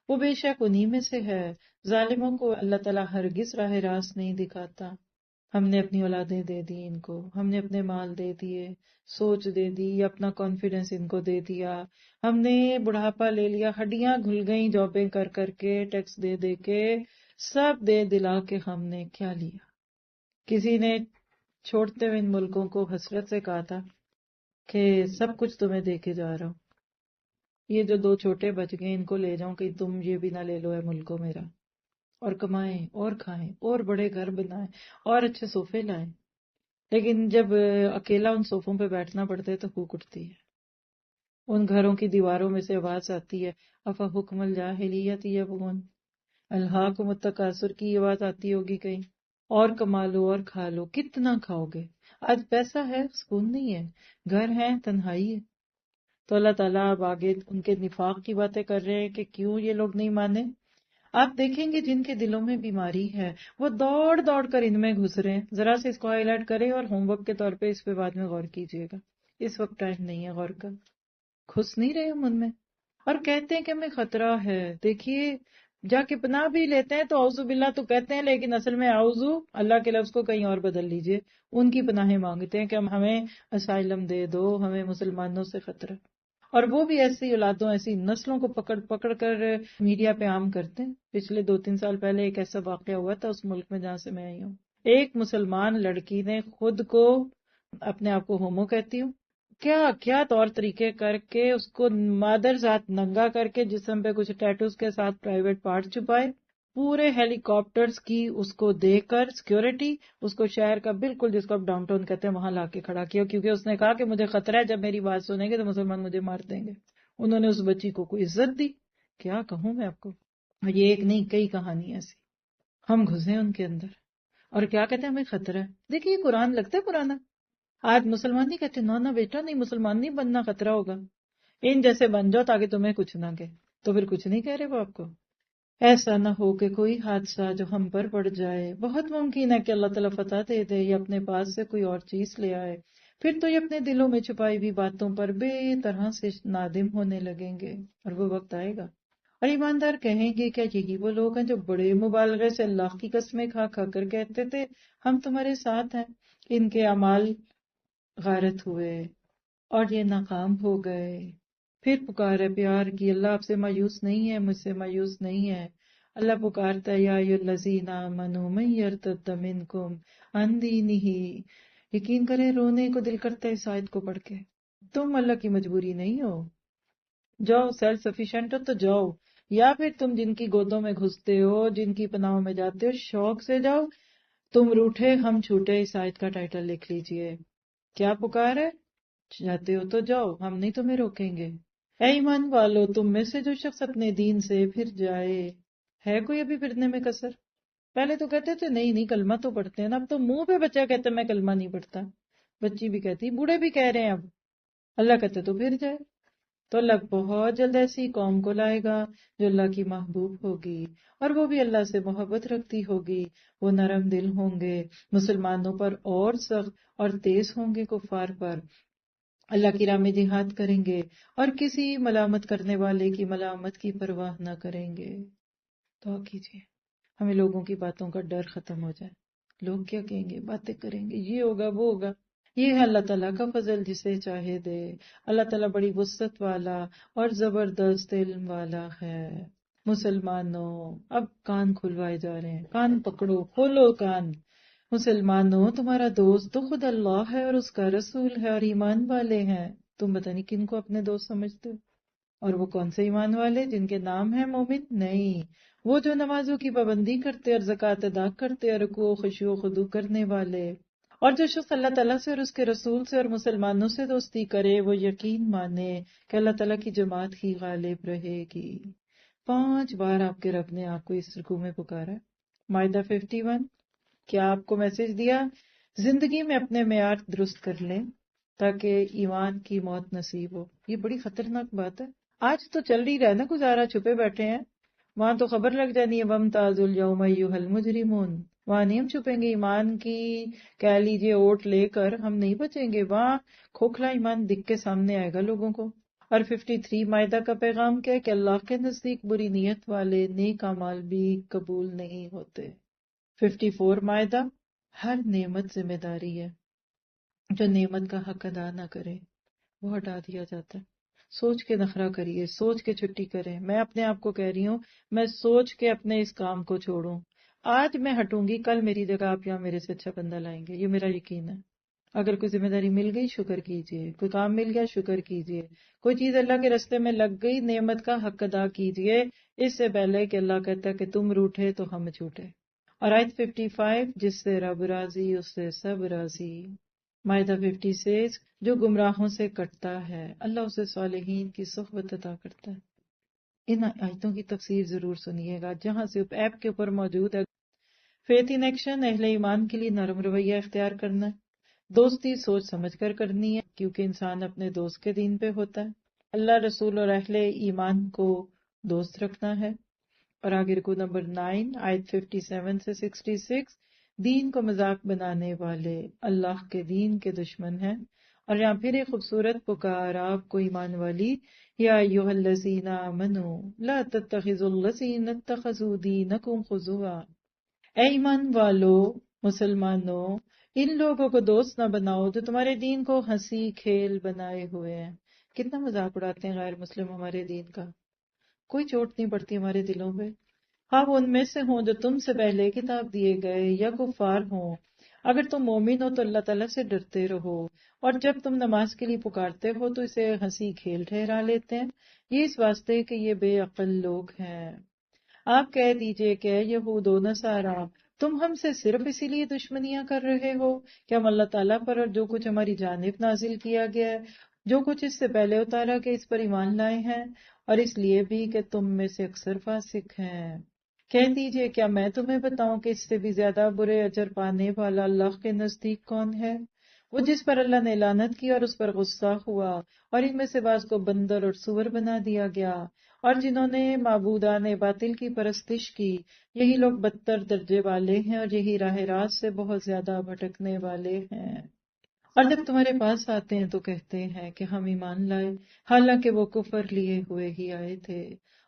وہ بے شک انہی میں سے ہے۔ ظالموں کو اللہ تعالیٰ ہرگز راہ راست نہیں دکھاتا۔ ہم نے اپنی اولادیں دے دی ان کو، ہم نے اپنے مال دے دیے، سوچ دے دی، اپنا کانفیڈنس ان کو دے دیا، ہم نے بڑھاپا لے لیا، ہڈیاں گھل گئیں جابیں کر کر کے، ٹیکس دے دے کے، سب دے دلا کے ہم نے کیا لیا؟ کسی نے چھوڑتے ہوئے ان ملکوں کو حسرت سے کہا تھا کہ سب کچھ تمہیں دے کے جا رہا ہوں. یہ جو 2 چھوٹے بچ گئے ان کو لے جاؤں کہ تم یہ بھی نہ لے لو ہے ملکوں میرا، اور کمائیں اور کھائیں اور بڑے گھر بنائیں اور اچھے صوفے لائیں. لیکن جب اکیلا ان صوفوں پہ بیٹھنا پڑتا ہے تو پھوک اٹھتی ہے. ان گھروں کی دیواروں میں سے آواز آتی ہے افا حکم الجاہلیت یبغون، الہاکم التکاثر کی آواز آتی ہوگی کہیں. اور کما لو اور کھا لو، کتنا کھاؤ گے؟ آج پیسہ ہے سکون نہیں ہے، گھر ہے تنہائی ہے. تو اللہ تعالیٰ اب آگے ان کے نفاق کی باتیں کر رہے ہیں کہ کیوں یہ لوگ نہیں مانے. آپ دیکھیں گے جن کے دلوں میں بیماری ہے وہ دوڑ دوڑ کر ان میں گھس رہے ہیں. ذرا سے اس کو ہائی لائٹ کریں اور ہوم ورک کے طور پہ اس پہ بعد میں غور کیجیے گا. اس وقت ٹائم نہیں ہے غور کا. گھس نہیں رہے ہم ان میں اور کہتے ہیں کہ ہمیں خطرہ ہے. دیکھیے جا کے پناہ بھی لیتے ہیں تو اعوذ باللہ تو کہتے ہیں، لیکن اصل میں اعوذ اللہ کے لفظ کو کہیں اور بدل لیجئے. ان کی پناہیں مانگتے ہیں کہ ہمیں اسائلم دے دو، ہمیں مسلمانوں سے خطرہ. اور وہ بھی ایسی اولادوں ایسی نسلوں کو پکڑ پکڑ کر میڈیا پہ عام کرتے ہیں. پچھلے 2-3 سال پہلے ایک ایسا واقعہ ہوا تھا اس ملک میں جہاں سے میں آئی ہوں. ایک مسلمان لڑکی نے خود کو، اپنے آپ کو ہومو کہتی ہوں، کیا کیا طور طریقے کر کے اس کو مادر ذات ننگا کر کے جسم پہ کچھ ٹیٹوز کے ساتھ پرائیویٹ پارٹ چھپائے، پورے ہیلی کاپٹرز کی اس کو دے کر سیکیورٹی اس کو شہر کا بالکل جس کو اب ڈاؤن ٹاؤن کہتے ہیں وہاں لا کے کھڑا کیا، کیونکہ اس نے کہا کہ مجھے خطرہ ہے جب میری بات سنیں گے تو مسلمان مجھے مار دیں گے. انہوں نے اس بچی کو کوئی عزت دی. کیا کہوں میں آپ کو، یہ ایک نہیں کئی کہانی ایسی. ہم گھسے ان کے اندر اور کیا کہتے ہیں ہمیں خطرہ ہے. دیکھیے یہ قرآن لگتا ہے پرانا. آج مسلمان نہیں کہتے نہ بیٹا نہیں، مسلمان نہیں بننا، خطرہ ہوگا. ان جیسے بن جاؤ تاکہ تمہیں کچھ نہ کہ. تو پھر کچھ نہیں کہہ رہے وہ آپ کو. ایسا نہ ہو کہ کوئی حادثہ جو ہم پر پڑ جائے. بہت ممکن ہے کہ اللہ تعالیٰ فتح دے دے یا اپنے پاس سے کوئی اور چیز لے آئے، پھر تو یہ اپنے دلوں میں چھپائی ہوئی باتوں پر بے طرح سے نادم ہونے لگیں گے. اور وہ وقت آئے گا اور ایماندار کہیں گے کیا یہی وہ لوگ ہیں جو بڑے مبالغے سے اللہ کی قسمیں کھا کھا کر کہتے تھے ہم تمہارے ساتھ ہیں. ان کے اعمال غارت ہوئے اور یہ ناکام ہو گئے. پھر پکارے پیار کی، اللہ آپ سے مایوس نہیں ہے، مجھ سے مایوس نہیں ہے. اللہ پکارتا ہے یا ایھا الذین آمنوا من یرتد منکم عن دینہ. یقین کریں رونے کو دل کرتا ہے اس آیت کو پڑھ کے. تم اللہ کی مجبوری نہیں ہو، جاؤ سیلف سفیشینٹ ہو تو جاؤ، یا پھر تم جن کی گودوں میں گھستے ہو، جن کی پناہوں میں جاتے ہو، شوق سے جاؤ. تم روٹھے ہم چھوٹے، اس آیت کا ٹائٹل لکھ لیجئے. کیا پکار ہے؟ جاتے ہو تو جاؤ، ہم نہیں تمہیں روکیں گے. اے ایمان والو تم میں سے جو شخص اپنے دین سے پھر جائے. ہے کوئی ابھی پھرنے میں کسر؟ پہلے تو کہتے تھے نہیں کلمہ تو پڑھتے ہیں نا. اب تو منہ پہ بچہ کہتے میں کلمہ نہیں پڑھتا، بچی بھی کہتی، بوڑھے بھی کہہ رہے ہیں. اب اللہ کہتے تو پھر جائے. تو اللہ بہت جلد ایسی قوم کو لائے گا جو اللہ کی محبوب ہوگی اور وہ بھی اللہ سے محبت رکھتی ہوگی. وہ نرم دل ہوں گے مسلمانوں پر اور سخت اور تیز ہوں گے کفار پر. اللہ کی راہ میں جہاد کریں گے اور کسی ملامت کرنے والے کی ملامت کی پرواہ نہ کریں گے. دعا کیجیے ہمیں لوگوں کی باتوں کا ڈر ختم ہو جائے. لوگ کیا کہیں گے، باتیں کریں گے، یہ ہوگا وہ ہوگا. یہ ہے اللہ تعالیٰ کا فضل جسے چاہے دے. اللہ تعالیٰ بڑی وسعت والا اور زبردست علم والا ہے. مسلمانوں اب کان کھلوائے جا رہے ہیں، کان پکڑو، کھولو کان. مسلمانوں تمہارا دوست تو خود اللہ ہے اور اس کا رسول ہے اور ایمان والے ہیں. تم پتہ نہیں کن کو اپنے دوست سمجھتے ہو. اور وہ کون سے ایمان والے جن کے نام ہیں مومن؟ نہیں، وہ جو نمازوں کی پابندی کرتے اور زکوٰۃ ادا کرتے اور رکوع و خشوع و خضوع کرنے والے. اور جو شخص اللہ تعالیٰ سے اور اس کے رسول سے اور مسلمانوں سے دوستی کرے وہ یقین مانے کہ اللہ تعالیٰ کی جماعت ہی غالب رہے گی. 5 بار آپ کے رب نے آپ کو اس رکوع میں پکارا. مائدہ 51. کیا آپ کو میسج دیا زندگی میں اپنے معیار درست کر لیں تاکہ ایمان کی موت نصیب ہو. یہ بڑی خطرناک بات ہے. آج تو چل رہی رہا نا گزارا، چھپے بیٹھے ہیں، وہاں تو خبر لگ جانی ہے وَامْتَازُوا الْيَوْمَ أَيُّهَا الْمُجْرِمُونَ. وہاں نہیں ہم چھپیں گے، ایمان کی کہہ لیجیے اوٹ لے کر ہم نہیں بچیں گے. وہاں کھوکھلا ایمان دکھ کے سامنے آئے گا لوگوں کو. اور 53 مائدہ کا پیغام کیا ہے کہ اللہ کے نزدیک بری نیت والے نیک اعمال بھی قبول نہیں ہوتے. 54 مائدہ ہر نعمت ذمہ داری ہے. جو نعمت کا حق ادا نہ کرے وہ ہٹا دیا جاتا ہے. سوچ کے نخرہ کریے، سوچ کے چھٹی کریں. میں اپنے آپ کو کہہ رہی ہوں میں سوچ کے اپنے اس کام کو چھوڑوں. آج میں ہٹوں گی، کل میری جگہ آپ یہاں میرے سے اچھا بندہ لائیں گے، یہ میرا یقین ہے. اگر کوئی ذمہ داری مل گئی شکر کیجئے، کوئی کام مل گیا شکر کیجئے، کوئی چیز اللہ کے رستے میں لگ گئی نعمت کا حق ادا کیجئے، اس سے پہلے کہ اللہ کہتا ہے کہ تم روٹھے تو ہم جھوٹے۔ اور آیت 55 جس سے رب راضی اس سے سب راضی۔ مائدہ 56 جو گمراہوں سے کٹتا ہے اللہ اسے صالحین کی صحبت عطا کرتا ہے۔ ان آیتوں کی تفسیر ضرور سنیے گا جہاں سے ایپ کے اوپر موجود ہے۔ فیتھ ان ایکشن اہل ایمان کے لیے نرم رویہ اختیار کرنا ہے، دوستی سوچ سمجھ کر کرنی ہے کیونکہ انسان اپنے دوست کے دین پہ ہوتا ہے، اللہ رسول اور اہل ایمان کو دوست رکھنا ہے۔ اور آگے رکو نمبر 9 آیت 57 سے 66 دین کو مذاق بنانے والے اللہ کے دین کے دشمن ہیں۔ اور یہاں پھر ایک خوبصورت پکار آپ کو ایمان والی، یا ایھا الذین آمنوا لا تتخذوا الذین اتخذوا دینکم خضوا، اے ایمان والو مسلمانوں ان لوگوں کو دوست نہ بناؤ جو تمہارے دین کو ہنسی کھیل بنائے ہوئے ہیں۔ کتنا مذاق اڑاتے ہیں غیر مسلم ہمارے دین کا، کوئی چوٹ نہیں پڑتی ہمارے دلوں پہ، ہاں وہ ان میں سے ہوں جو تم سے پہلے کتاب دیے گئے یا کفار ہوں۔ اگر تم مومن ہو تو اللہ تعالیٰ سے ڈرتے رہو، اور جب تم نماز کے لیے پکارتے ہو تو اسے ہنسی کھیل ٹھہرا لیتے ہیں، یہ اس واسطے کہ یہ بے عقل لوگ ہیں۔ آپ کہہ دیجئے کہ یہود و نصارا تم ہم سے صرف اسی لیے دشمنیاں کر رہے ہو کہ ہم اللہ تعالیٰ پر اور جو کچھ ہماری جانب نازل کیا گیا ہے، جو کچھ اس سے پہلے اتارا کہ اس پر ایمان لائے ہیں، اور اس لیے بھی کہ تم میں سے اکثر فاسق ہیں۔ کہہ دیجئے کیا میں تمہیں بتاؤں کہ اس سے بھی زیادہ برے اجر پانے والا اللہ کے نزدیک کون ہے؟ وہ جس پر اللہ نے لعنت کی اور اس پر غصہ ہوا، اور ان میں سے بعض کو بندر اور سور بنا دیا گیا، اور جنہوں نے معبودان باطل کی پرستش کی، یہی لوگ بدتر درجے والے ہیں اور یہی راہ راست سے بہت زیادہ بھٹکنے والے ہیں۔ اور جب تمہارے پاس آتے ہیں تو کہتے ہیں کہ ہم ایمان لائے، حالانکہ وہ کفر لیے ہوئے ہی آئے تھے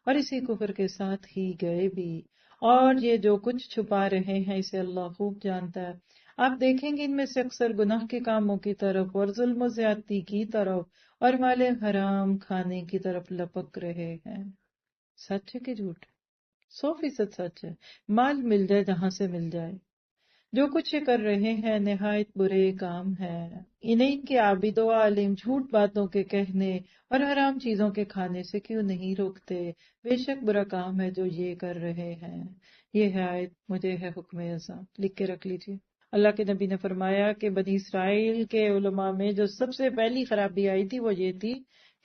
اور اسی کفر کے ساتھ ہی گئے بھی، اور یہ جو کچھ چھپا رہے ہیں اسے اللہ خوب جانتا ہے۔ آپ دیکھیں گے ان میں سے اکثر گناہ کے کاموں کی طرف اور ظلم و زیادتی کی طرف اور مال حرام کھانے کی طرف لپک رہے ہیں۔ سچ ہے کہ جھوٹ؟ 100% سچ ہے، مال مل جائے جہاں سے مل جائے۔ جو کچھ یہ کر رہے ہیں نہایت برے کام ہیں، انہیں ان کے عابد و عالم جھوٹ باتوں کے کہنے اور حرام چیزوں کے کھانے سے کیوں نہیں روکتے؟ بے شک برا کام ہے جو یہ کر رہے ہیں۔ یہ ہے آیت، مجھے ہے حکم ازاں، لکھ کے رکھ لیجیے۔ اللہ کے نبی نے فرمایا کہ بنی اسرائیل کے علماء میں جو سب سے پہلی خرابی آئی تھی وہ یہ تھی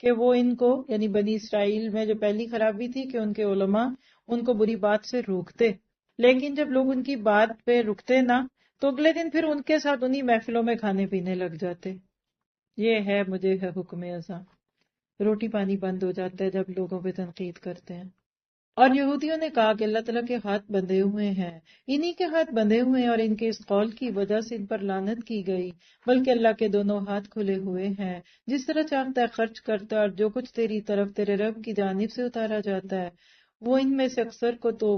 کہ وہ ان کو، یعنی بنی اسرائیل میں جو پہلی خرابی تھی کہ ان کے علماء ان کو بری بات سے روکتے، لیکن جب لوگ ان کی بات پہ رکتے نا تو اگلے دن پھر ان کے ساتھ انہی محفلوں میں کھانے پینے لگ جاتے۔ یہ ہے مجھے ہے حکم ازاں، روٹی پانی بند ہو جاتا ہے جب لوگوں پہ تنقید کرتے ہیں۔ اور یہودیوں نے کہا کہ اللہ تعالیٰ کے ہاتھ بندھے ہوئے ہیں، انہی کے ہاتھ بندھے ہوئے ہیں اور ان کے اس قول کی وجہ سے ان پر لعنت کی گئی، بلکہ اللہ کے دونوں ہاتھ کھلے ہوئے ہیں، جس طرح چاہتا ہے خرچ کرتا ہے، اور جو کچھ تیری طرف تیرے رب کی جانب سے اتارا جاتا ہے وہ ان میں سے اکثر کو تو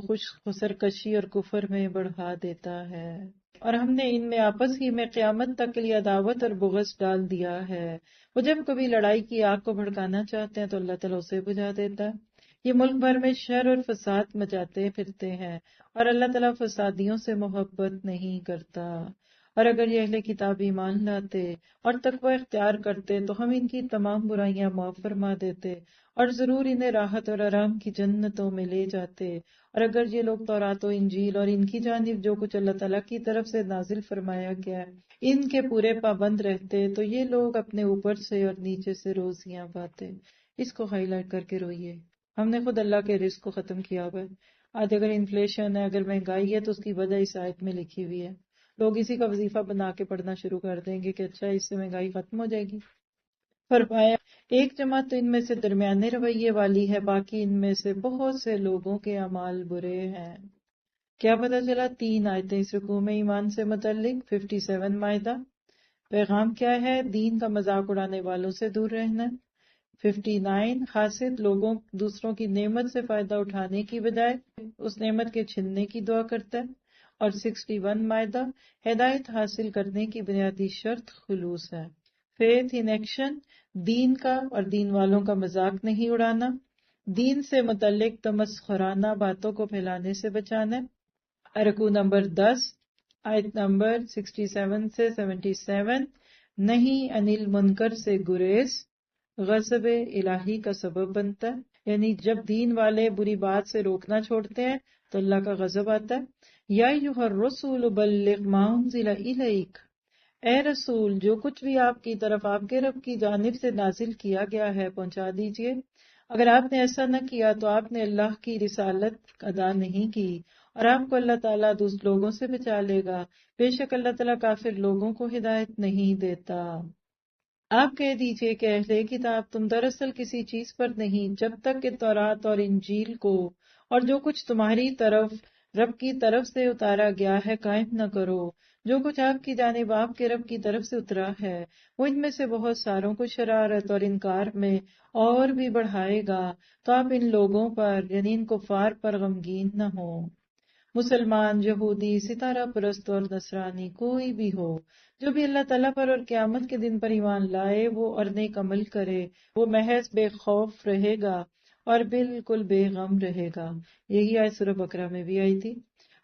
سرکشی اور کفر میں بڑھا دیتا ہے۔ اور ہم نے ان میں آپس ہی میں قیامت تک کے لیے عداوت اور بغض ڈال دیا ہے۔ وہ جب کبھی لڑائی کی آگ کو بھڑکانا چاہتے ہیں تو اللہ تعالیٰ اسے بجھا دیتا ہے۔ یہ ملک بھر میں شر اور فساد مچاتے پھرتے ہیں، اور اللہ تعالیٰ فسادیوں سے محبت نہیں کرتا۔ اور اگر یہ اہل کتاب ایمان لاتے اور تقوی اختیار کرتے تو ہم ان کی تمام برائیاں معاف فرما دیتے، اور ضرور انہیں راحت اور آرام کی جنتوں میں لے جاتے۔ اور اگر یہ لوگ تورات و انجیل اور ان کی جانب جو کچھ اللہ تعالیٰ کی طرف سے نازل فرمایا گیا ہے ان کے پورے پابند رہتے تو یہ لوگ اپنے اوپر سے اور نیچے سے روزیاں پاتے۔ اس کو ہائی لائٹ کر کے روئیے، ہم نے خود اللہ کے رزق کو ختم کیا ہوا ہے۔ آج اگر انفلیشن ہے، اگر مہنگائی ہے تو اس کی وجہ اس آیت میں لکھی ہوئی ہے۔ لوگ اسی کا وظیفہ بنا کے پڑھنا شروع کر دیں گے کہ اچھا اس سے مہنگائی ختم ہو جائے گی۔ فرمایا ایک جماعت تو ان میں سے درمیانے رویے والی ہے، باقی ان میں سے بہت سے لوگوں کے اعمال برے ہیں۔ کیا پتہ چلا؟ 3 آیتیں اس رکوع میں ایمان سے متعلق۔ 57 مائدہ، پیغام کیا ہے؟ دین کا مذاق اڑانے والوں سے دور رہنا۔ 59 حاسد لوگوں دوسروں کی نعمت سے فائدہ اٹھانے کی بجائے اس نعمت کے چھننے کی دعا کرتا ہے۔ اور 61 مائدہ ہدایت حاصل کرنے کی بنیادی شرط خلوص ہے۔ فیتھ ان ایکشن دین کا اور دین والوں کا مذاق نہیں اڑانا، دین سے متعلق تمسخرانہ باتوں کو پھیلانے سے بچانا۔ رکوع نمبر 10 آیت نمبر 67 سے 77 نہیں انل منکر سے گریز غضب الہی کا سبب بنتا ہے، یعنی جب دین والے بری بات سے روکنا چھوڑتے ہیں تو اللہ کا غضب آتا ہے۔ یا ایھا الرسول بلغ ما انزل الیک، اے رسول جو کچھ بھی آپ کی طرف آپ کے رب کی جانب سے نازل کیا گیا ہے پہنچا دیجئے۔ اگر آپ نے ایسا نہ کیا تو آپ نے اللہ کی رسالت ادا نہیں کی، اور آپ کو اللہ تعالیٰ دوسرے لوگوں سے بچا لے گا، بے شک اللہ تعالیٰ کافر لوگوں کو ہدایت نہیں دیتا۔ آپ کہہ دیجئے کہ اہل کتاب تم دراصل کسی چیز پر نہیں جب تک کہ تورات اور انجیل کو اور جو کچھ تمہاری طرف رب کی طرف سے اتارا گیا ہے قائم نہ کرو۔ جو کچھ آپ کی جانب آپ کے رب کی طرف سے اترا ہے وہ ان میں سے بہت ساروں کو شرارت اور انکار میں اور بھی بڑھائے گا، تو آپ ان لوگوں پر یعنی ان کفار پر غمگین نہ ہو۔ مسلمان، یہودی، ستارہ پرست اور نصرانی کوئی بھی ہو، جو بھی اللہ تعالیٰ پر اور قیامت کے دن پر ایمان لائے وہ اور نیک عمل کرے، وہ محض بے خوف رہے گا اور بالکل بے غم رہے گا۔ یہی آیت سورہ بقرہ میں بھی آئی تھی۔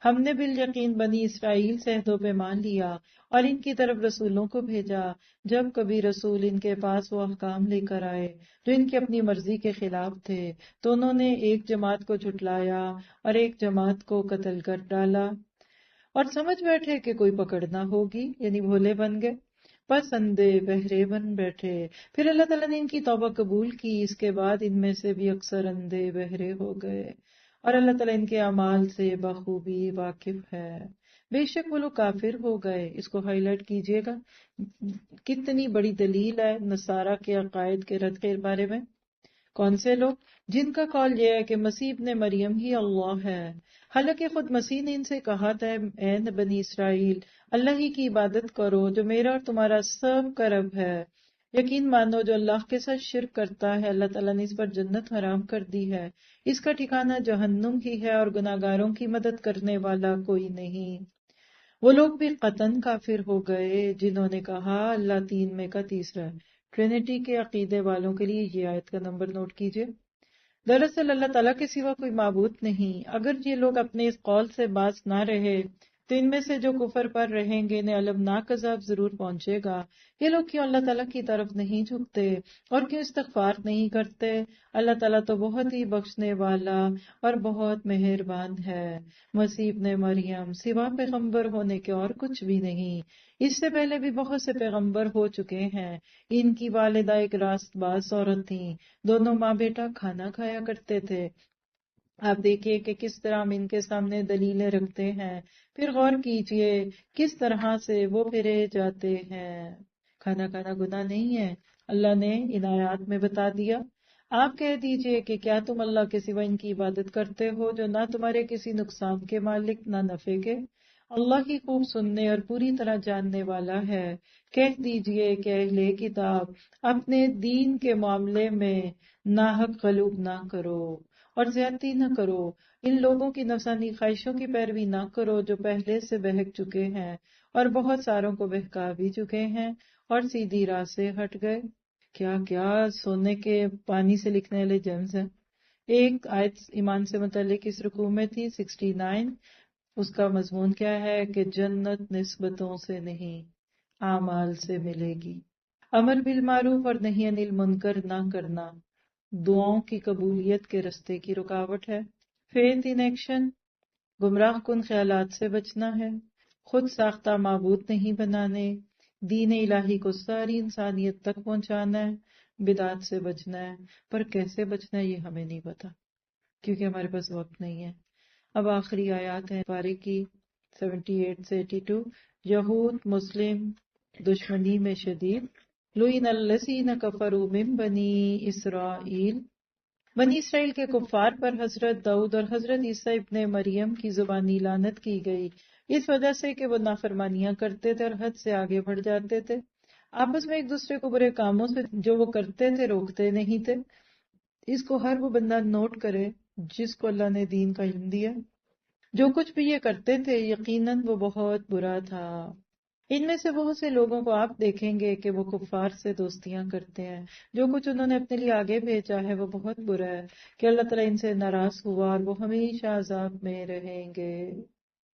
ہم نے بالیقین بنی اسرائیل سے عہد و پیمان لیا اور ان کی طرف رسولوں کو بھیجا، جب کبھی رسول ان کے پاس وہ احکام لے کر آئے جو ان کی اپنی مرضی کے خلاف تھے تو انہوں نے ایک جماعت کو جھٹلایا اور ایک جماعت کو قتل کر ڈالا، اور سمجھ بیٹھے کہ کوئی پکڑنا ہوگی، یعنی بھولے بن گئے، بس اندھے بہرے بن بیٹھے۔ پھر اللہ تعالیٰ نے ان کی توبہ قبول کی، اس کے بعد ان میں سے بھی اکثر اندھے بہرے ہو گئے، اور اللہ تعالیٰ ان کے اعمال سے بخوبی واقف ہے۔ بے شک وہ لوگ کافر ہو گئے۔ اس کو ہائی لائٹ کیجئے گا، کتنی بڑی دلیل ہے نصارہ کے عقائد کے رد کے بارے میں۔ کون سے لوگ؟ جن کا قول یہ ہے کہ مسیح ابن مریم ہی اللہ ہے، حالانکہ خود مسیح نے ان سے کہا تھا اے بنی اسرائیل اللہ ہی کی عبادت کرو جو میرا اور تمہارا سب کا رب ہے۔ یقین مانو جو اللہ کے ساتھ شرک کرتا ہے اللہ تعالیٰ نے اس پر جنت حرام کر دی ہے، اس کا ٹھکانہ جہنم ہی ہے، اور گناہگاروں کی مدد کرنے والا کوئی نہیں۔ وہ لوگ بھی قطعاً کافر ہو گئے جنہوں نے کہا اللہ تین میں کا تیسرا ہے۔ ٹرینٹی کے عقیدے والوں کے لیے یہ آیت کا نمبر نوٹ کیجئے۔ دراصل اللہ تعالیٰ کے سوا کوئی معبود نہیں۔ اگر یہ لوگ اپنے اس قول سے باز نہ رہے تو ان میں سے جو کفر پر رہیں گے انہیں المناک عذاب ضرور پہنچے گا۔ یہ لوگ کیوں اللہ تعالیٰ کی طرف نہیں جھکتے اور کیوں استغفار نہیں کرتے؟ اللہ تعالیٰ تو بہت ہی بخشنے والا اور بہت مہربان ہے۔ مسیح ابن مریم سوا پیغمبر ہونے کے اور کچھ بھی نہیں، اس سے پہلے بھی بہت سے پیغمبر ہو چکے ہیں۔ ان کی والدہ ایک راست باز عورت تھیں، دونوں ماں بیٹا کھانا کھایا کرتے تھے۔ آپ دیکھیے کہ کس طرح ہم ان کے سامنے دلیلیں رکھتے ہیں، پھر غور کیجئے کس طرح سے وہ پھرے جاتے ہیں۔ کھانا کھانا گناہ نہیں ہے، اللہ نے ان آیات میں بتا دیا۔ آپ کہہ دیجئے کہ کیا تم اللہ کے سوا ان کی عبادت کرتے ہو جو نہ تمہارے کسی نقصان کے مالک نہ نفع کے؟ اللہ ہی خوب سننے اور پوری طرح جاننے والا ہے۔ کہہ دیجئے کہ اہل کتاب اپنے دین کے معاملے میں ناحق غلوب نہ کرو اور زیادتی نہ کرو، ان لوگوں کی نفسانی خواہشوں کی پیروی نہ کرو جو پہلے سے بہک چکے ہیں اور بہت ساروں کو بہکا بھی چکے ہیں اور سیدھی راہ سے ہٹ گئے۔ کیا کیا سونے کے پانی سے لکھنے والے جیمز ہیں۔ ایک آیت ایمان سے متعلق اس رکوع میں تھی 69، اس کا مضمون کیا ہے کہ جنت نسبتوں سے نہیں اعمال سے ملے گی۔ امر بالمعروف اور نہی عن المنکر نہ کرنا دعاؤں کی قبولیت کے رستے کی رکاوٹ ہے۔ فیتھ ان ایکشن گمراہ کن خیالات سے بچنا ہے، خود ساختہ معبود نہیں بنانے، دین الہی کو ساری انسانیت تک پہنچانا ہے، بدعات سے بچنا ہے، پر کیسے بچنا ہے یہ ہمیں نہیں پتا کیونکہ ہمارے پاس وقت نہیں ہے۔ اب آخری آیات ہیں پارے کی 78 سے 82۔ یہود مسلم دشمنی میں شدید، لعن الذین کفروا من بنی اسرائیل، بنی اسرائیل کے کفار پر حضرت داؤد اور حضرت عیسیٰ ابن مریم کی زبانی لعنت کی گئی، اس وجہ سے کہ وہ نافرمانیاں کرتے تھے اور حد سے آگے بڑھ جاتے تھے، آپس میں ایک دوسرے کو برے کاموں سے جو وہ کرتے تھے روکتے نہیں تھے۔ اس کو ہر وہ بندہ نوٹ کرے جس کو اللہ نے دین کا علم دیا، جو کچھ بھی یہ کرتے تھے یقیناً وہ بہت برا تھا۔ ان میں سے بہت سے لوگوں کو آپ دیکھیں گے کہ وہ کفار سے دوستیاں کرتے ہیں، جو کچھ انہوں نے اپنے لیے آگے بھیجا ہے وہ بہت برا ہے کہ اللہ تعالیٰ ان سے ناراض ہوا اور وہ ہمیشہ عذاب میں رہیں گے۔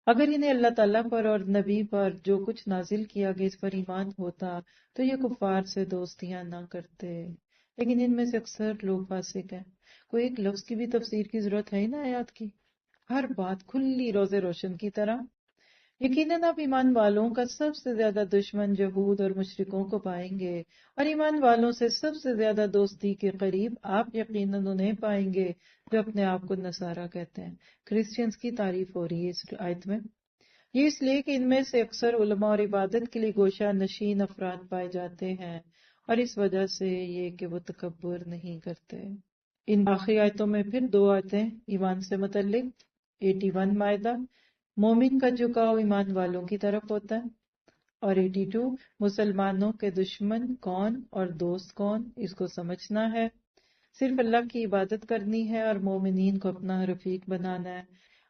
اگر انہیں اللہ تعالیٰ پر اور نبی پر جو کچھ نازل کیا گیا اس پر ایمان ہوتا تو یہ کفار سے دوستیاں نہ کرتے، لیکن ان میں سے اکثر لوگ فاسق ہیں۔ کوئی ایک لفظ کی بھی تفسیر کی ضرورت ہے نا آیات کی، ہر بات کھلی روز روشن کی طرح۔ یقیناً آپ ایمان والوں کا سب سے زیادہ دشمن یہود اور مشرکوں کو پائیں گے، اور ایمان والوں سے سب سے زیادہ دوستی کے قریب آپ یقیناً انہیں پائیں گے جو اپنے آپ کو نصارہ کہتے ہیں۔ کرسچنز کی تعریف ہو رہی ہے اس آیت میں۔ یہ اس لیے کہ ان میں سے اکثر علماء اور عبادت کے لیے گوشہ نشین افراد پائے جاتے ہیں، اور اس وجہ سے یہ کہ وہ تکبر نہیں کرتے۔ ان آخری آیتوں میں پھر دو آیتیں ایمان سے متعلق۔ 81 مائدہ، مومن کا جھکاؤ ایمان والوں کی طرف ہوتا ہے، اور 82 مسلمانوں کے دشمن کون اور دوست کون، اس کو سمجھنا ہے، صرف اللہ کی عبادت کرنی ہے اور مومنین کو اپنا رفیق بنانا ہے۔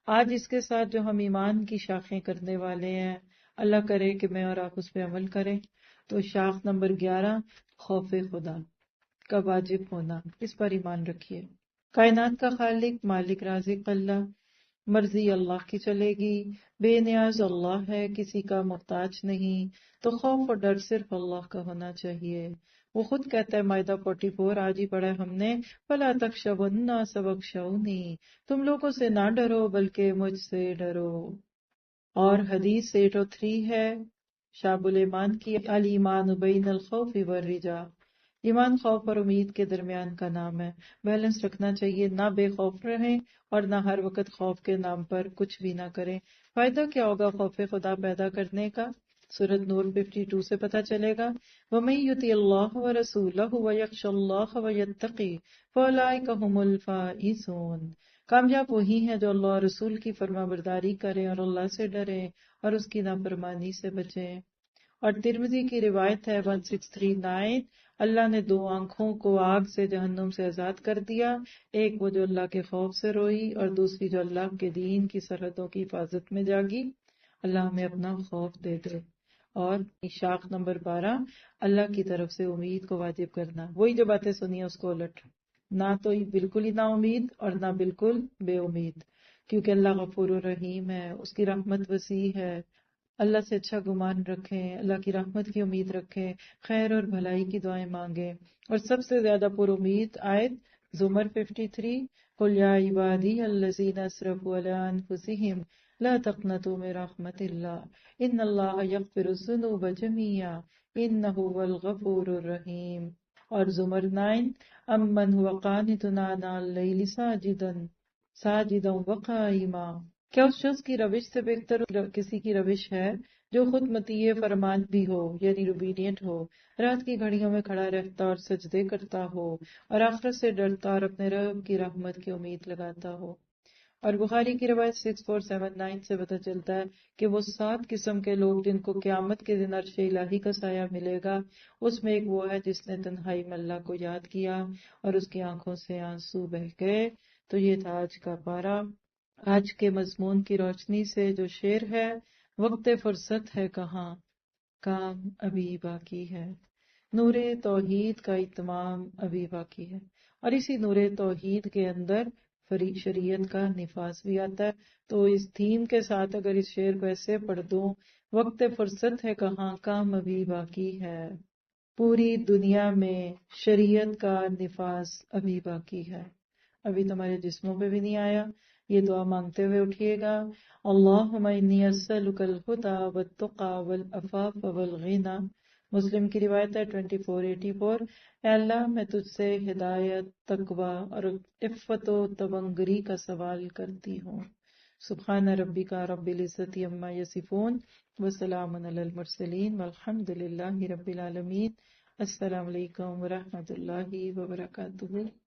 آج اس کے ساتھ جو ہم ایمان کی شاخیں کرنے والے ہیں، اللہ کرے کہ میں اور آپ اس پہ عمل کریں، تو شاخ نمبر 11 خوف خدا کا واجب ہونا، اس پر ایمان رکھیے۔ کائنات کا خالق، مالک، رازق اللہ، مرضی اللہ کی چلے گی، بے نیاز اللہ ہے، کسی کا محتاج نہیں، تو خوف اور ڈر صرف اللہ کا ہونا چاہیے۔ وہ خود کہتا ہے مائدہ 44، آج ہی پڑھا ہم نے، فَلَا تَخْشَوُا النَّاسَ وَاخْشَوْنِی، تم لوگوں سے نہ ڈرو بلکہ مجھ سے ڈرو۔ اور حدیث 803 ہے شعب الایمان کی، الایمان بین الخوف والرجاء، ایمان خوف اور امید کے درمیان کا نام ہے۔ بیلنس رکھنا چاہیے، نہ بے خوف رہیں اور نہ ہر وقت خوف کے نام پر کچھ بھی نہ کریں۔ فائدہ کیا ہوگا خوف خدا پیدا کرنے کا؟ سورۃ نور 52 سے پتہ چلے گا، وَمَن يُطِعِ اللَّهَ وَرَسُولَهُ وَيَخْشَ اللَّهَ وَيَتَّقِهِ فَأُولَٰئِكَ هُمُ الْفَائِزُونَ۔ کامیاب وہی ہیں جو اللہ اور رسول کی فرما برداری کریں اور اللہ سے ڈریں اور اس کی نافرمانی سے بچیں۔ اور ترمذی کی روایت ہے 1639، اللہ نے دو آنکھوں کو آگ سے جہنم سے آزاد کر دیا، ایک وہ جو اللہ کے خوف سے روئی اور دوسری جو اللہ کے دین کی سرحدوں کی حفاظت میں جاگی۔ اللہ ہمیں اپنا خوف دے دے۔ اور شاخ نمبر 12 اللہ کی طرف سے امید کو واجب کرنا، وہی جو باتیں سنی ہیں اس کو الٹ، نہ تو بالکل ہی نا امید اور نہ بالکل بے امید، کیونکہ اللہ غفور الرحیم ہے، اس کی رحمت وسیع ہے۔ اللہ سے اچھا گمان رکھیں، اللہ کی رحمت کی امید رکھیں، خیر اور بھلائی کی دعائیں مانگیں۔ اور سب سے زیادہ پر امید آیت زمر 53، قُلْ يَا عِبَادِيَ الَّذِينَ أَسْرَفُوا عَلَىٰ أَنفُسِهِمْ لَا تَقْنَطُوا مِن رَحْمَتِ اللَّهِ إِنَّ اللَّهَ يَغْفِرُ الذُّنُوبَ جَمِيعًا إِنَّهُ هُوَ الْغَفُورُ الرَّحِيمُ۔ اور زمر 9، أَمَّنْ هُوَ قَانِتٌ آنَاءَ اللَّيْلِ سَاجِدًا وَقَائِمًا، کیا اس شخص کی روش سے بہتر کسی کی روش ہے جو خود مطیع فرمان بھی ہو، یعنی روبیڈینٹ ہو، رات کی گھڑیوں میں کھڑا رہتا اور سجدے کرتا ہو اور آخرت سے ڈرتا اور اپنے رب کی رحمت کی امید لگاتا ہو۔ اور بخاری کی روایت 6479 سے پتہ چلتا ہے کہ وہ 7 قسم کے لوگ جن کو قیامت کے دن عرش الہی کا سایہ ملے گا، اس میں ایک وہ ہے جس نے تنہائی میں اللہ کو یاد کیا اور اس کی آنکھوں سے آنسو بہہ گئے۔ تو یہ تھا آج کا پارہ۔ آج کے مضمون کی روشنی سے جو شعر ہے، وقت فرصت ہے کہاں، کام ابھی باقی ہے، نور توحید کا اتمام ابھی باقی ہے۔ اور اسی نور توحید کے اندر شریعت کا نفاذ بھی آتا ہے۔ تو اس تھیم کے ساتھ اگر اس شعر کو ایسے پڑھ دوں، وقت فرصت ہے کہاں، کام ابھی باقی ہے، پوری دنیا میں شریعت کا نفاذ ابھی باقی ہے، ابھی تمہارے جسموں پہ بھی نہیں آیا۔ یہ دعا مانگتے ہوئے اٹھیے گا، اللہم انی اسألک الہدی والتقی والعفاف والغنی۔ مسلم کی روایت ہے 2484، اے اللہ میں تجھ سے ہدایت، تقوی اور عفت و تونگری کا سوال کرتی ہوں۔ سبحان ربک رب العزت عما یصفون وسلام علی المرسلین والحمد للہ رب العالمین۔ السلام علیکم ورحمۃ اللہ وبرکاتہ۔